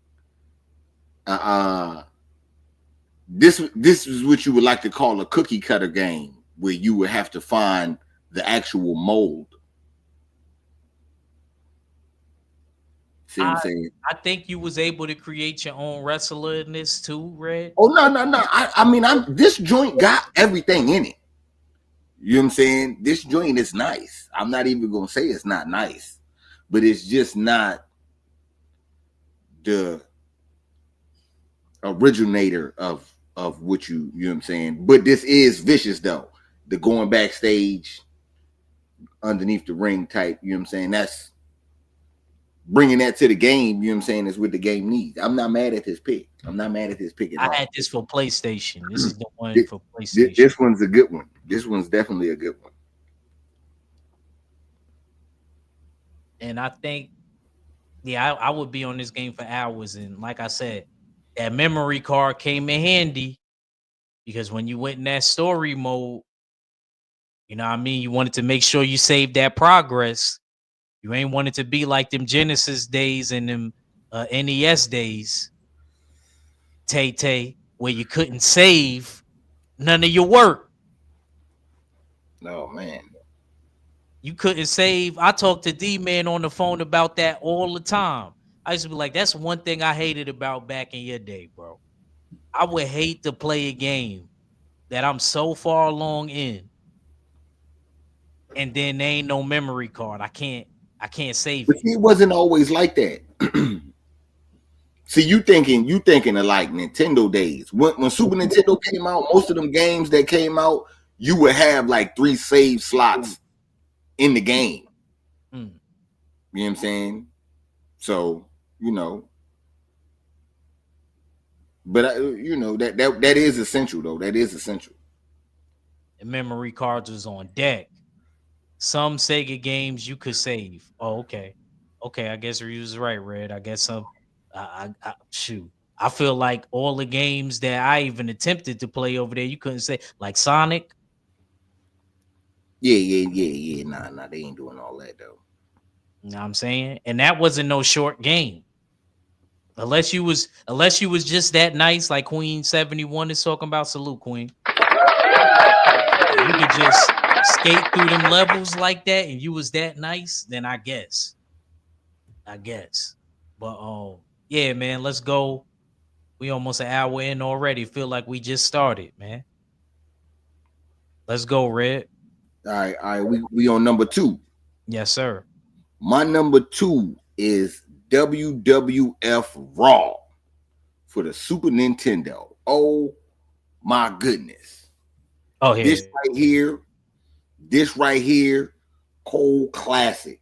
This is what you would like to call a cookie cutter game, where you would have to find the actual mold. See what I'm saying? I think you was able to create your own wrestler in this too, Red. Oh no. This joint got everything in it. You know what I'm saying? This joint is nice. I'm not even gonna say it's not nice, but it's just not the originator of what you know what I'm saying. But this is vicious though. The going backstage underneath the ring type, you know what I'm saying? That's bringing that to the game, you know what I'm saying, is what the game needs. I'm not mad at this pick. At all. I had this for PlayStation. This is the one for PlayStation. This one's a good one. This one's definitely a good one. And I think, I would be on this game for hours. And like I said, that memory card came in handy because when you went in that story mode, you know what I mean? You wanted to make sure you saved that progress. You ain't wanted to be like them Genesis days and them NES days, Tay, where you couldn't save none of your work. No, man. You couldn't save. I talked to D-Man on the phone about that all the time. I used to be like, that's one thing I hated about back in your day, bro. I would hate to play a game that I'm so far along in, and then there ain't no memory card. I can't save it. It wasn't always like that. See, you thinking of like Nintendo days. When Super Nintendo came out, most of them games that came out, you would have like 3 save slots in the game. You know what I'm saying? So, but that is essential though. That is essential. The memory cards was on deck. Some Sega games you could save. Oh, okay. I guess you was right, Red. I guess some. Shoot. I feel like all the games that I even attempted to play over there, you couldn't say, like Sonic. Yeah. Nah, they ain't doing all that though. You know what I'm saying? And that wasn't no short game. Unless you was just that nice, like Queen 71 is talking about. Salute, Queen. you could just skate through them levels like that, and you was that nice, then I guess. But yeah, man, let's go. We almost an hour in already. Feel like we just started, man. Let's go, Red. All right. We on number 2. Yes, sir. My number 2 is WWF Raw for the Super Nintendo. Oh my goodness. Oh, here. This right here, cold classic.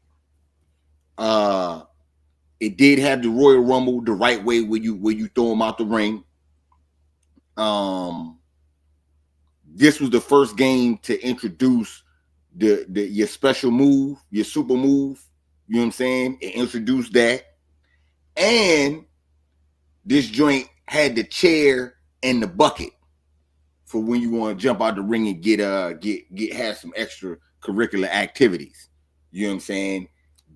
It did have the Royal Rumble the right way when you throw them out the ring. This was the first game to introduce your special move, your super move. You know what I'm saying? It introduced that, and this joint had the chair and the bucket for when you want to jump out the ring and get have some extra curricular activities. You know what I'm saying?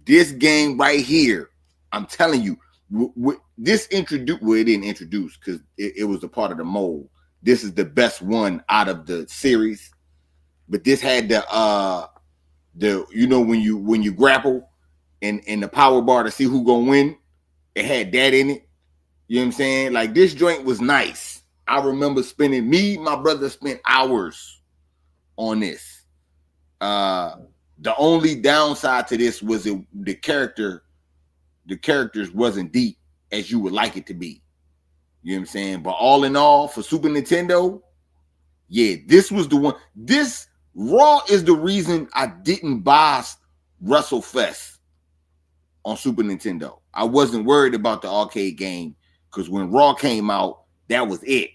This game right here, I'm telling you, this introduced. Well, it didn't introduce because it was a part of the mold. This is the best one out of the series, but this had the you know when you grapple and the power bar to see who gonna win. It had that in it. You know what I'm saying? Like, this joint was nice. I remember my brother spent hours on this. The only downside to this was the characters wasn't deep as you would like it to be. You know what I'm saying? But all in all, for Super Nintendo, yeah, this was the one. This Raw is the reason I didn't buy WrestleFest on Super Nintendo. I wasn't worried about the arcade game because when Raw came out, that was it.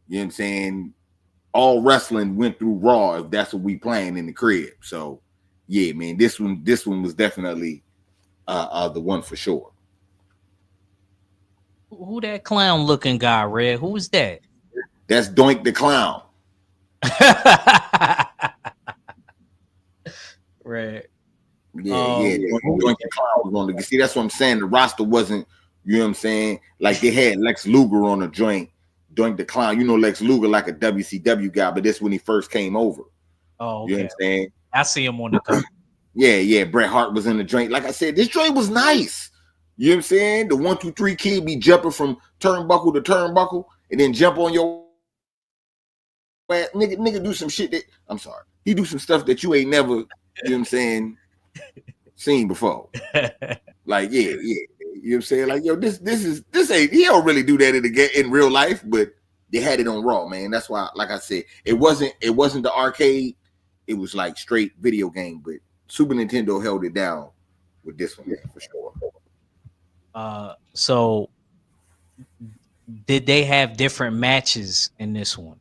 You know what I'm saying? All wrestling went through Raw if that's what we playing in the crib. So yeah, man, this one was definitely the one for sure. Who that clown looking guy, Red? Who is that? That's Doink the Clown. Red. Yeah. Doink the Clown was on the. See, that's what I'm saying. The roster wasn't, you know what I'm saying? Like, they had Lex Luger on the joint, Doink the Clown. You know Lex Luger like a WCW guy, but this when he first came over. Oh, okay. You know what I'm saying? I see him on the cover. Yeah. Bret Hart was in the joint. Like I said, this joint was nice. You know what I'm saying? The 1, 2, 3 kid be jumping from turnbuckle to turnbuckle and then jump on your ass. Nigga do some shit that, I'm sorry. He do some stuff that you ain't never, you know what I'm saying, seen before. Like, yeah. You know what I'm saying? Like, yo, this ain't, he don't really do that in real life, but they had it on Raw, man. That's why, like I said, it wasn't the arcade. It was like straight video game, but Super Nintendo held it down with this one, man, for sure. So did they have different matches in this one?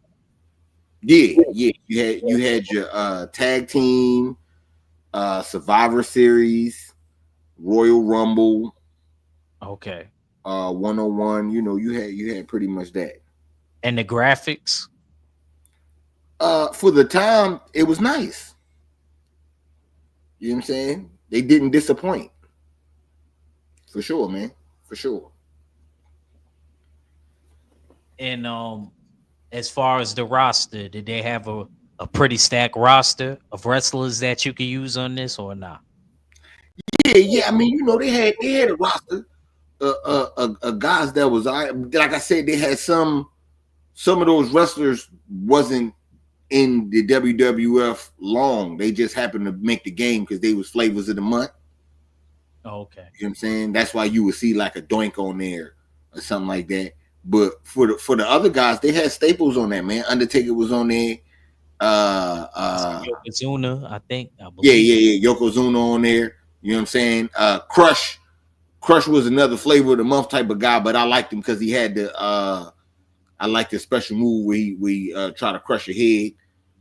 Yeah. You had your tag team, Survivor Series, Royal Rumble. Okay. 101. You know, you had pretty much that. And the graphics? For the time, it was nice. You know what I'm saying? They didn't disappoint. For sure, man. For sure. And as far as the roster, did they have a pretty stacked roster of wrestlers that you could use on this or not? Yeah. I mean, you know, they had a roster guys that was, like I said, they had some of those wrestlers wasn't in the WWF long. They just happened to make the game because they was flavors of the month. Oh, okay. You know what I'm saying? That's why you would see like a Doink on there or something like that. But for the other guys, they had staples on that, man. Undertaker was on there. Yokozuna, I believe. Yeah. Yokozuna on there. You know what I'm saying? Crush was another flavor of the month type of guy, but I liked him because he had I liked the special move where we try to crush your head.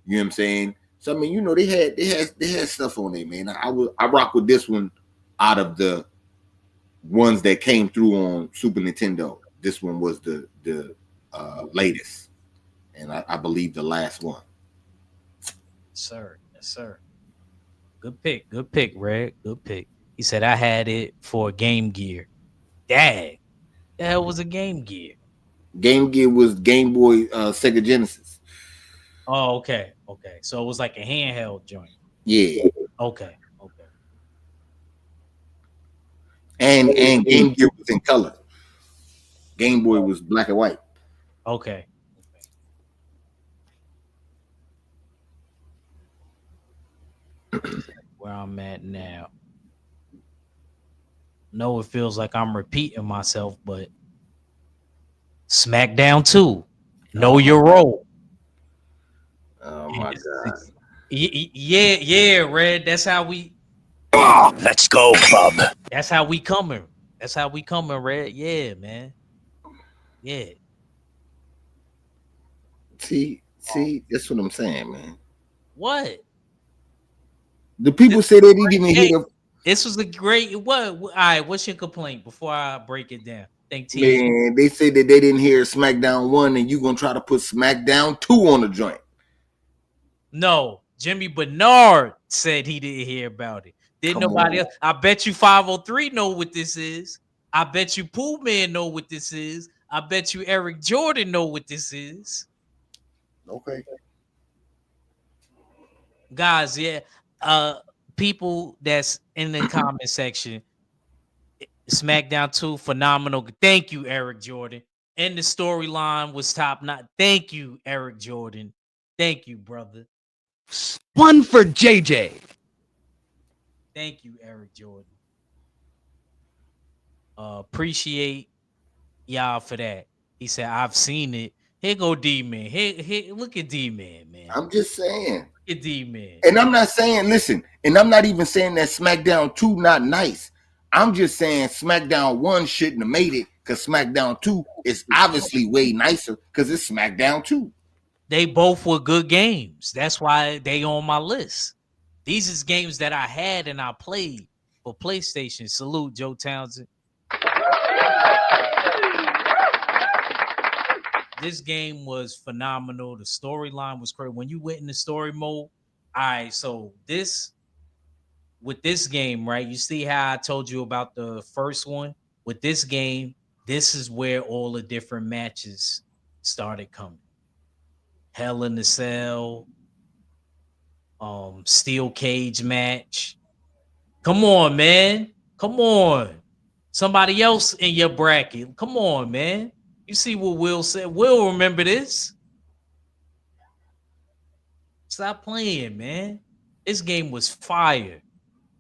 You know what I'm saying? So I mean, you know, they had stuff on there, man. I rock with this one out of the ones that came through on Super Nintendo. This one was the latest, and I believe the last one. Yes, sir. Good pick, Red. Good pick. He said I had it for Game Gear. Dang, the hell was a Game Gear? Game Gear was Game Boy, Sega Genesis. Oh, okay. Okay. So it was like a handheld joint. Yeah. Okay. And Game Gear was in color. Game Boy was black and white. Okay. Where I'm at now. No, it feels like I'm repeating myself, but SmackDown 2. Know your role. Oh my god. Yeah, Red. That's how we Let's go, bub. that's how we coming. That's how we coming, Red. Yeah, man. Yeah. See, that's what I'm saying, man. What? The people say they didn't even hear the This was a great what? All right, what's your complaint before I break it down? Think TZ. man. They say that they didn't hear SmackDown 1, and you gonna try to put SmackDown 2 on the joint. No, Jimmy Bernard said he didn't hear about it. Didn't Come nobody on. else? I bet you 503 know what this is. I bet you Pooh Man know what this is. I bet you Eric Jordan know what this is. Okay. Guys, yeah. People that's in the comment section, SmackDown 2, phenomenal. Thank you, Eric Jordan. And the storyline was top notch. Thank you, Eric Jordan. Thank you, brother. One for JJ. Thank you, Eric Jordan. Appreciate y'all for that. He said, I've seen it. Here go D-Man. Here, look at D-Man, man. I'm just saying. Look at D-Man. And I'm not saying, listen, and I'm not even saying that SmackDown 2 not nice. I'm just saying SmackDown 1 shouldn't have made it because SmackDown 2 is obviously way nicer because it's SmackDown 2. They both were good games. That's why they on my list. These is games that I had and I played for PlayStation. Salute, Joe Townsend. This game was phenomenal. The storyline was great. When you went in the story mode, all right, so with this game, right? You see how I told you about the first one? With this game, this is where all the different matches started coming. Hell in the Cell, steel cage match. Come on, man. Come on. Somebody else in your bracket. Come on, man. You see what Will said. Will remember this. Stop playing, man. This game was fire.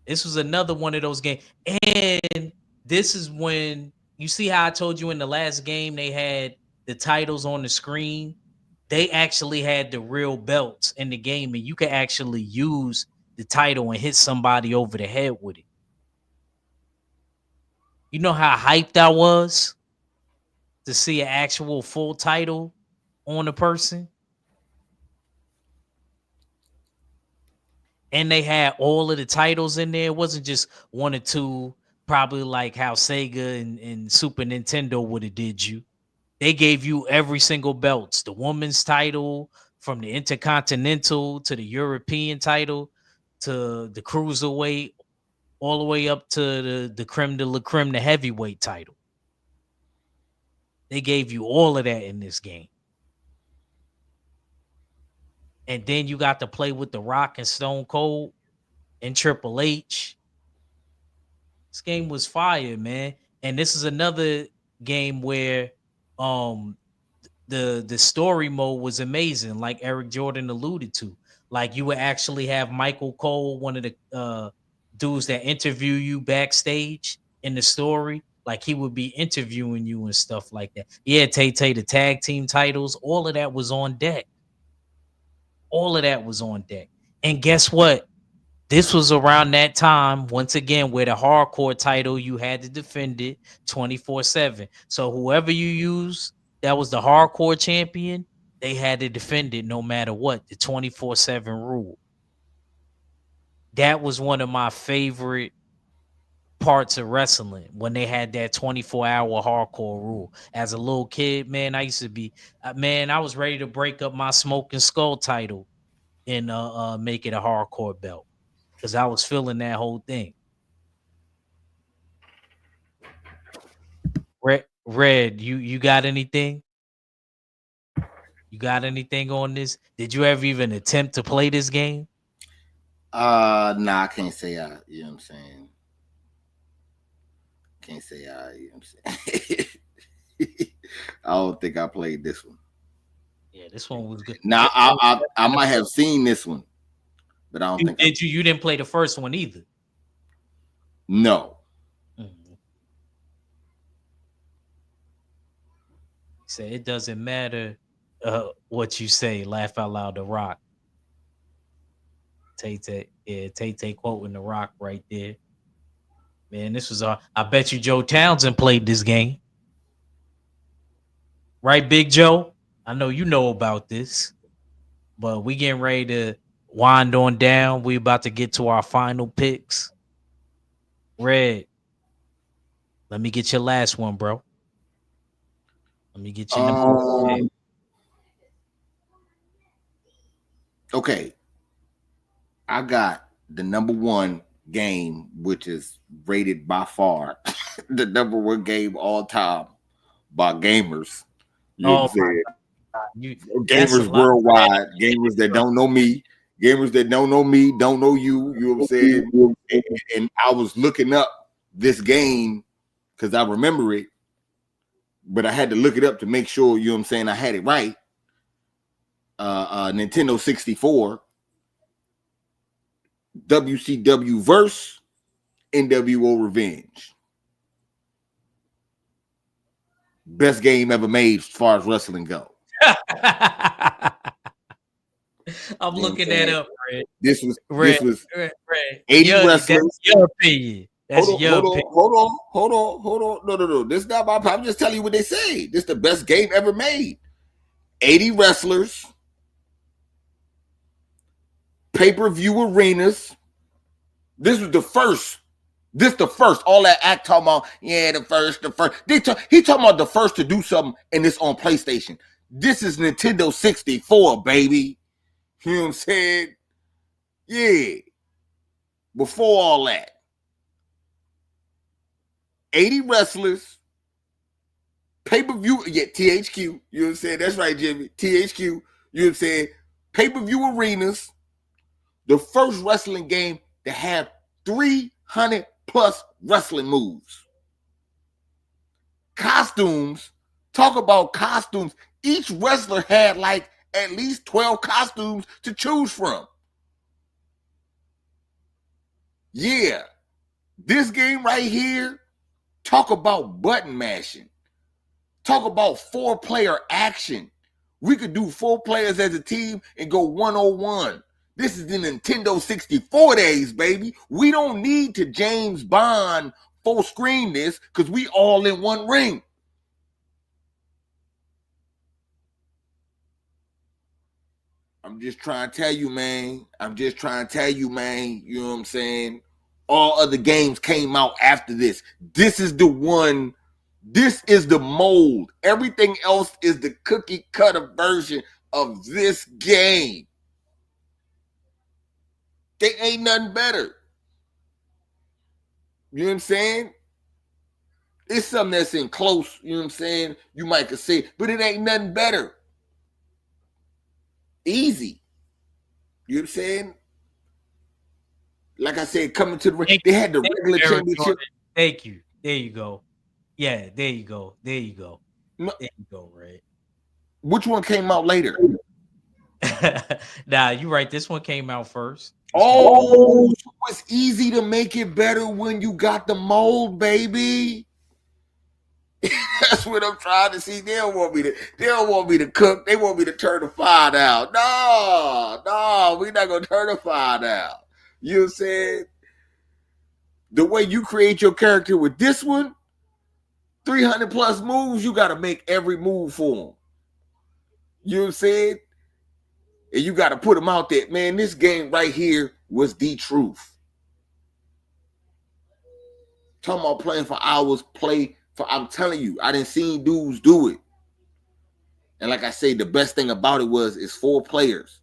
This was another one of those games. And this is when you see how I told you in the last game they had the titles on the screen. They actually had the real belts in the game, and you could actually use the title and hit somebody over the head with it. You know how hyped I was to see an actual full title on a person? And they had all of the titles in there. It wasn't just one or two, probably like how Sega and Super Nintendo would have did you. They gave you every single belts, the women's title, from the Intercontinental to the European title to the Cruiserweight, all the way up to the Creme de la Creme, the heavyweight title. They gave you all of that in this game. And then you got to play with The Rock and Stone Cold and Triple H. This game was fire, man. And this is another game where the story mode was amazing, like Eric Jordan alluded to. Like you would actually have Michael Cole, one of the dudes that interview you backstage in the story. Like he would be interviewing you and stuff like that. Yeah, Tay, the tag team titles, all of that was on deck. All of that was on deck. And guess what? This was around that time, once again, where the hardcore title, you had to defend it 24/7. So whoever you use that was the hardcore champion, they had to defend it no matter what, the 24/7 rule. That was one of my favorite parts of wrestling, when they had that 24-hour hardcore rule. As a little kid, man, I used to be, man, I was ready to break up my Smoking Skull title and make it a hardcore belt, because I was feeling that whole thing. Red, you got anything? You got anything on this? Did you ever even attempt to play this game? Nah, I can't say you know what I'm saying. Can't say you know what I'm saying. I don't think I played this one. Yeah, this one was good. Now I might have seen this one, but I don't think you didn't play the first one either. No. Say it doesn't matter what you say. Laugh out loud. The Rock. Tay quoting The Rock right there. Man, this was I bet you Joe Townsend played this game. Right, Big Joe? I know you know about this. But we getting ready to wind on down. We about to get to our final picks. Red, let me get your last one, bro. Let me get your number one. Okay. I got the number one game, which is rated by far the number one game all time by gamers. You know what I'm saying? Gamers worldwide, gamers that don't know me, gamers that don't know me, don't know you. You know what I'm saying? And I was looking up this game because I remember it, but I had to look it up to make sure, you know what I'm saying, I had it right. Nintendo 64, WCW verse, NWO Revenge. Best game ever made as far as wrestling go. I'm looking that up, Red. This was Red. 80 wrestlers. That's your opinion. Hold on. No. This is not my problem. I'm just telling you what they say. This is the best game ever made. 80 wrestlers. Pay-per-view arenas. This was the first. This the first. All that act talking about, yeah, the first. He talking about the first to do something, and this on PlayStation. This is Nintendo 64, baby. You know what I'm saying? Yeah. Before all that. 80 wrestlers. Pay-per-view. Yeah, THQ. You know what I'm saying? That's right, Jimmy. THQ. You know what I'm saying? Pay-per-view arenas. The first wrestling game to have 300 plus wrestling moves. Costumes. Talk about costumes. Each wrestler had like at least 12 costumes to choose from. Yeah. This game right here, talk about button mashing. Talk about 4-player action. We could do 4 players as a team and go 1-on-1. This is the Nintendo 64 days, baby. We don't need to James Bond full screen this because we all in one ring. I'm just trying to tell you, man. You know what I'm saying? All other games came out after this. This is the one. This is the mold. Everything else is the cookie cutter version of this game. They ain't nothing better. You know what I'm saying? It's something that's in close, you know what I'm saying? You might could say, but it ain't nothing better. Easy. You know what I'm saying? Like I said, coming to the ring, they had the regular championship. Thank you. There you go. Yeah, there you go. There you go. There you go, Red. Which one came out later? Nah, you're right. This one came out first. Oh, so it's easy to make it better when you got the mold, baby. That's what I'm trying to see. They don't want me to cook. They want me to turn the fire down. No, we're not gonna turn the fire down. You know what I'm saying? The way you create your character with this one, 300 plus moves, you got to make every move for them. You know what I'm saying? And you got to put them out there. Man, this game right here was the truth. Talking about playing for hours, I'm telling you, I didn't see dudes do it. And like I say, the best thing about it is 4 players.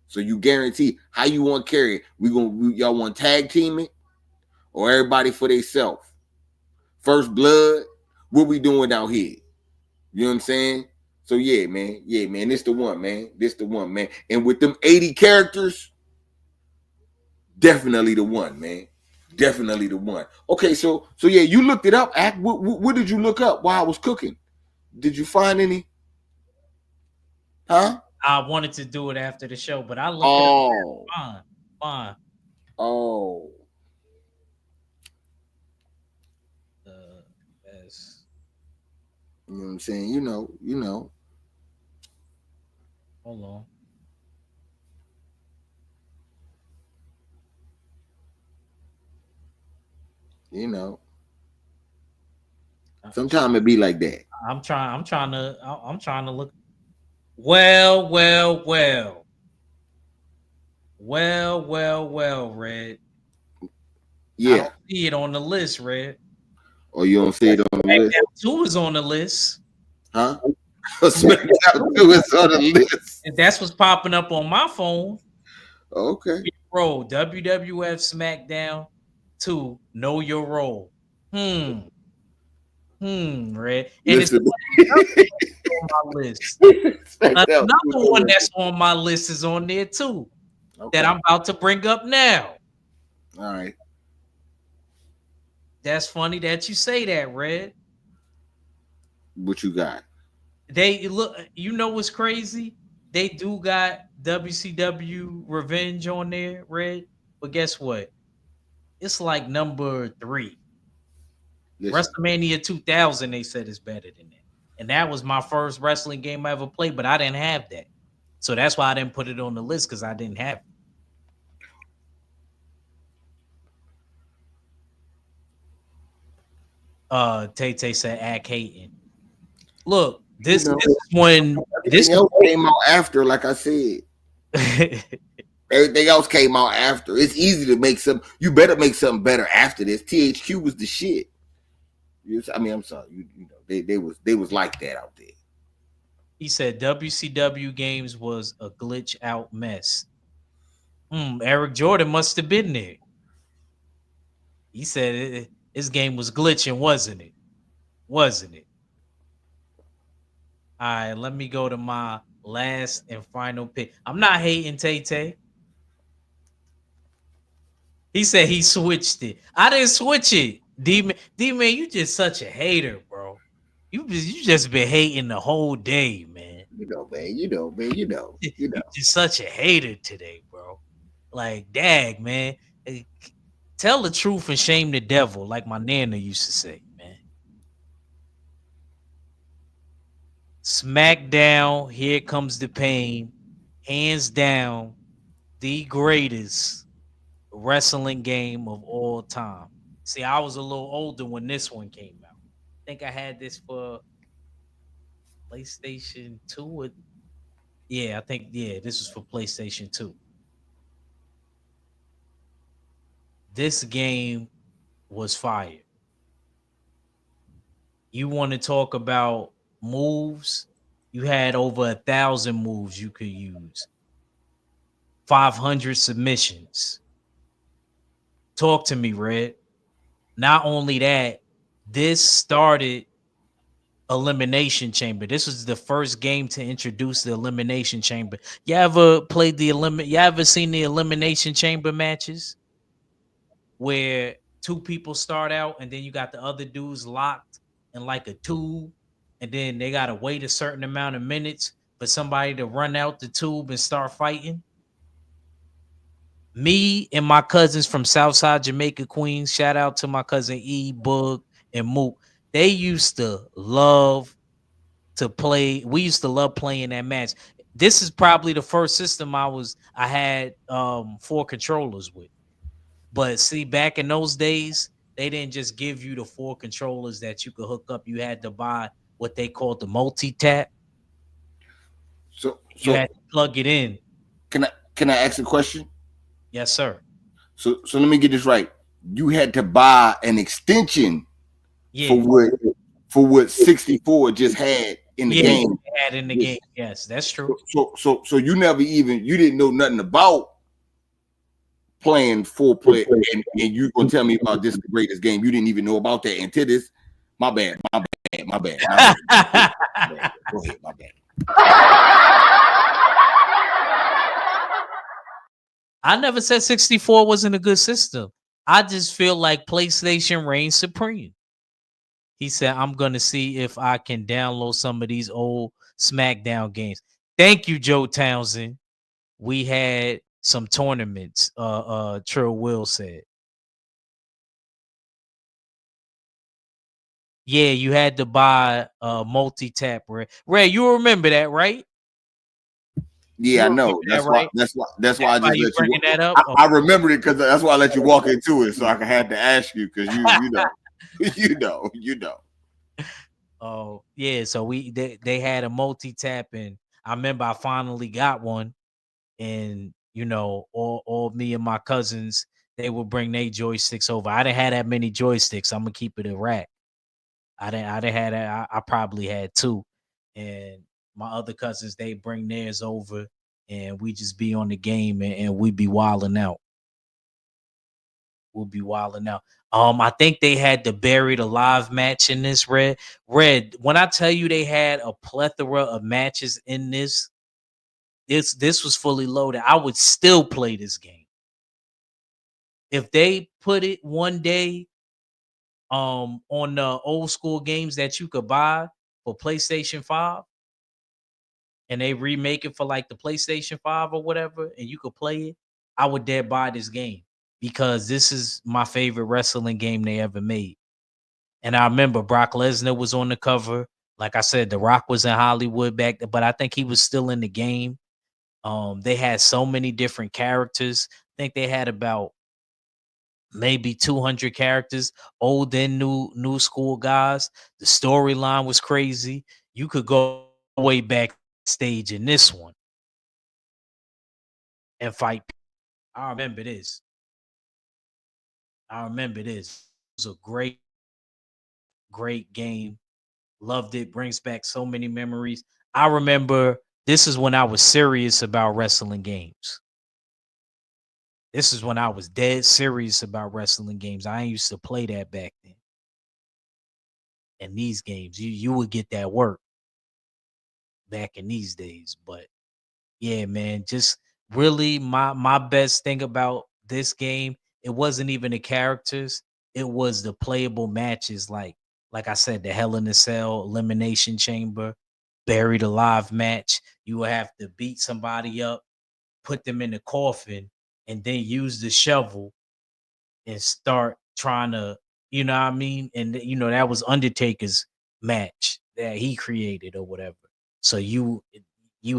So you guarantee how you want to carry it. Y'all want tag team it or everybody for themselves? First blood, what we doing out here? You know what I'm saying? So yeah, man. This the one, man. And with them 80 characters, definitely the one, man. Definitely the one. Okay, so yeah, you looked it up. Act. What did you look up while I was cooking? Did you find any? Huh? I wanted to do it after the show, but I looked Oh. it up. Fine. Oh. Best. You know what I'm saying? You know. Hold on. You know. Sometimes it be like that. I'm trying to look. Well, Red. Yeah. I don't see it on the list, Red. Or you don't see it on the list? SmackDown 2 is on the list. Huh? SmackDown 2 is on the list. And that's what's popping up on my phone. Okay. Bro, WWF SmackDown 2, Know Your Role. Red. And it's on my list. Another one that's on my list is on there too. Okay. That I'm about to bring up now. All right. That's funny that you say that, Red. What you got? They look, you know what's crazy? They do got WCW Revenge on there, Red. But guess what? It's like number 3. Listen. WrestleMania 2000, they said is better than that. And that was my first wrestling game I ever played, but I didn't have that. So that's why I didn't put it on the list, because I didn't have it. Tay said act hating. Look, this is when this else came out after, like I said. Everything else came out after. It's easy to make some. You better make something better after this. THQ was the shit. I mean, I'm sorry. You know, they was like that out there. He said WCW games was a glitch out mess. Eric Jordan must have been there. He said his game was glitching, wasn't it? Wasn't it? All right, let me go to my last and final pick. I'm not hating Tay. He said he switched it. I didn't switch it. D-Man, you just such a hater, bro. You just been hating the whole day, man. You know, man. You're just such a hater today, bro. Like, dag, man. Tell the truth and shame the devil, like my nana used to say, man. SmackDown, Here Comes the Pain, hands down, the greatest wrestling game of all time. See, I was a little older when this one came out. I think I had this for PlayStation 2. Yeah, this was for PlayStation 2. This game was fire. You want to talk about moves? You had over 1,000 moves you could use. 500 submissions. Talk to me, Red. Not only that, this started Elimination Chamber. This was the first game to introduce the Elimination Chamber. You ever played you ever seen the Elimination Chamber matches? Where 2 people start out and then you got the other dudes locked in like a tube, and then they gotta wait a certain amount of minutes for somebody to run out the tube and start fighting. Me and my cousins from Southside Jamaica, Queens, shout out to my cousin E, Bug, and Mook. They used to love to play. We used to love playing that match. This is probably the first system I had 4 controllers with. But see, back in those days, they didn't just give you the 4 controllers that you could hook up. You had to buy what they called the multi-tap. So you had to plug it in. Can I ask a question? Yes, sir. So let me get this right. You had to buy an extension for what 64 just had in the game. Had in the game. Yes, that's true. So you didn't know nothing about playing 4 player, and you gonna tell me about this the greatest game. You didn't even know about that until this. My bad. Go ahead, my bad. I never said 64 wasn't a good system. I just feel like PlayStation reigns supreme. He said, I'm gonna see if I can download some of these old SmackDown games. Thank you, Joe Townsend. We had some tournaments, Trill Will said. Yeah, you had to buy multi-tap, Ray. Ray, you remember that, right? Yeah, I You know. remember that, right? That's why I That's why just you let you. bringing that up? I remembered it because that's why I let you walk into it, so I had to ask you because you know, you know. Oh, yeah. So they had a multi-tap, and I remember I finally got one, and all me and my cousins, they would bring their joysticks over. I didn't have that many joysticks. I'm gonna keep it a rack. I didn't have that. I probably had two, and my other cousins, they bring theirs over, and we just be on the game, and we be wilding out. We'll be wilding out. I think they had the buried alive match in this. Red. When I tell you they had a plethora of matches in this was fully loaded. I would still play this game if they put it one day on the old school games that you could buy for PlayStation 5, and they remake it for like the PlayStation 5 or whatever, and you could play it. I would dare buy this game because this is my favorite wrestling game they ever made. And I remember Brock Lesnar was on the cover. Like I said, The Rock was in Hollywood back then, but I think he was still in the game. They had so many different characters. I think they had about maybe 200 characters, old and new school guys. The storyline was crazy. You could go way backstage in this one and fight. I remember this. It was a great game. Loved it. Brings back so many memories. I remember this is when I was serious about wrestling games. This is when I was dead serious about wrestling games. I ain't used to play that back then. And these games, you would get that work back in these days. But yeah, man, just really my best thing about this game, it wasn't even the characters, it was the playable matches. Like I said, the Hell in a Cell elimination chamber, buried alive match. You would have to beat somebody up, put them in the coffin, and then use the shovel and start trying to, you know what I mean? And that was Undertaker's match that he created or whatever. So you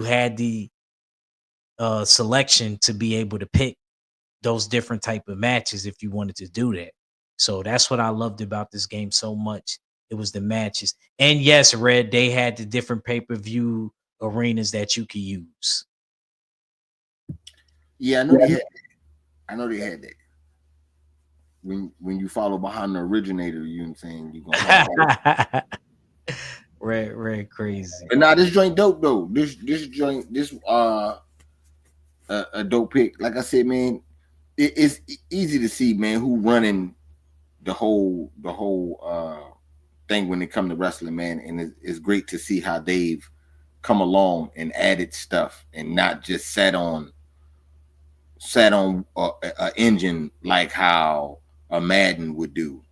had the selection to be able to pick those different type of matches if you wanted to do that. So that's what I loved about this game so much. It was the matches. And yes, Red, they had the different pay-per-view arenas that you could use. Yeah, I know they had that. I know they had that. When you follow behind the originator, you know what I'm saying? You gonna have Red crazy. But nah, this joint dope though. This joint, a dope pick. Like I said, man, it's easy to see, man, who running the whole thing when it comes to wrestling, man. And it's great to see how they've come along and added stuff and not just sat on a engine like how a Madden would do.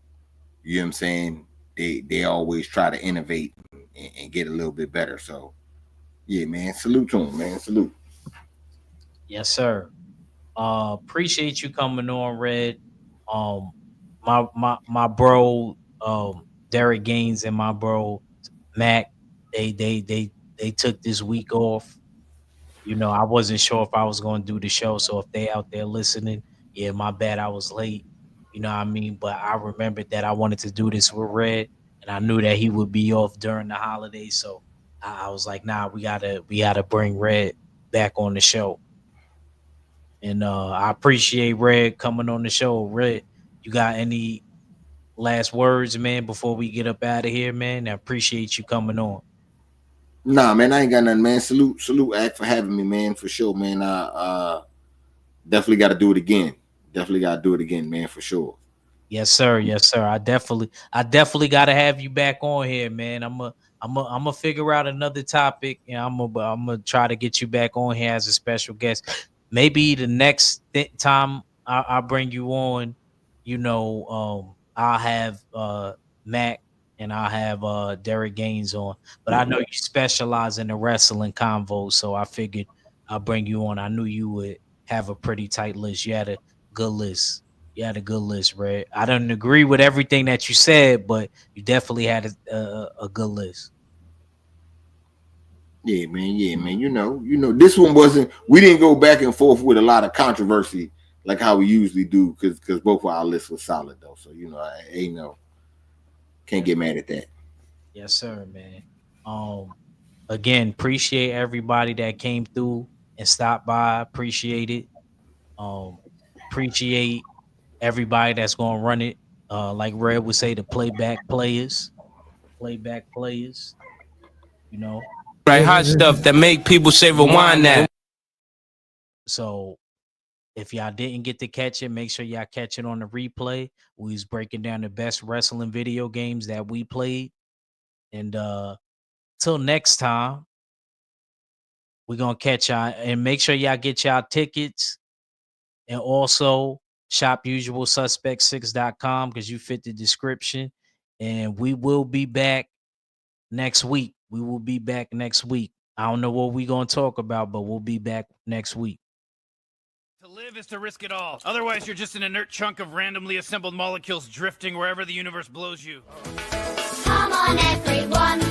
You know what I'm saying? They always try to innovate and get a little bit better. So yeah, man, salute to them, man. Salute. Yes, sir. Appreciate you coming on, Red. My bro, Derek Gaines and my bro Mac, they took this week off. I wasn't sure if I was going to do the show, so if they out there listening, yeah, my bad, I was late. You know what I mean? But I remembered that I wanted to do this with Red, and I knew that he would be off during the holidays, so I was like, nah, we gotta bring Red back on the show. And I appreciate Red coming on the show. Red, you got any last words, man, before we get up out of here, man? I appreciate you coming on. Nah, man, I ain't got nothing, man. Salute, Act, for having me, man, for sure, man. I definitely got to do it again. Definitely got to do it again, man, for sure. Yes, sir. Yes, sir. I definitely got to have you back on here, man. I'm gonna figure out another topic, and I'm gonna try to get you back on here as a special guest. Maybe the next time I bring you on, I'll have Mac and I'll have Derek Gaines on. But I know you specialize in the wrestling convo, so I figured I'll bring you on. I knew you would have a pretty tight list. You had a good list. You had a good list, Red. I don't agree with everything that you said, but you definitely had a good list. Yeah, man. Yeah, man. This one wasn't. We didn't go back and forth with a lot of controversy like how we usually do, because both of our lists were solid though. So can't get mad at that. Yes, sir, man. Again, appreciate everybody that came through and stopped by. Appreciate it. Appreciate everybody that's gonna run it. Like Red would say, the playback players. Playback players. Right, hot stuff that make people say rewind that. So if y'all didn't get to catch it, make sure y'all catch it on the replay. We was breaking down the best wrestling video games that we played. And till next time, we're gonna catch y'all, and make sure y'all get y'all tickets, and also shop usualsuspect6.com because you fit the description. And we will be back next week. I don't know what we're gonna talk about, but we'll be back next week. To live is to risk it all. Otherwise, you're just an inert chunk of randomly assembled molecules drifting wherever the universe blows you. Come on, everyone.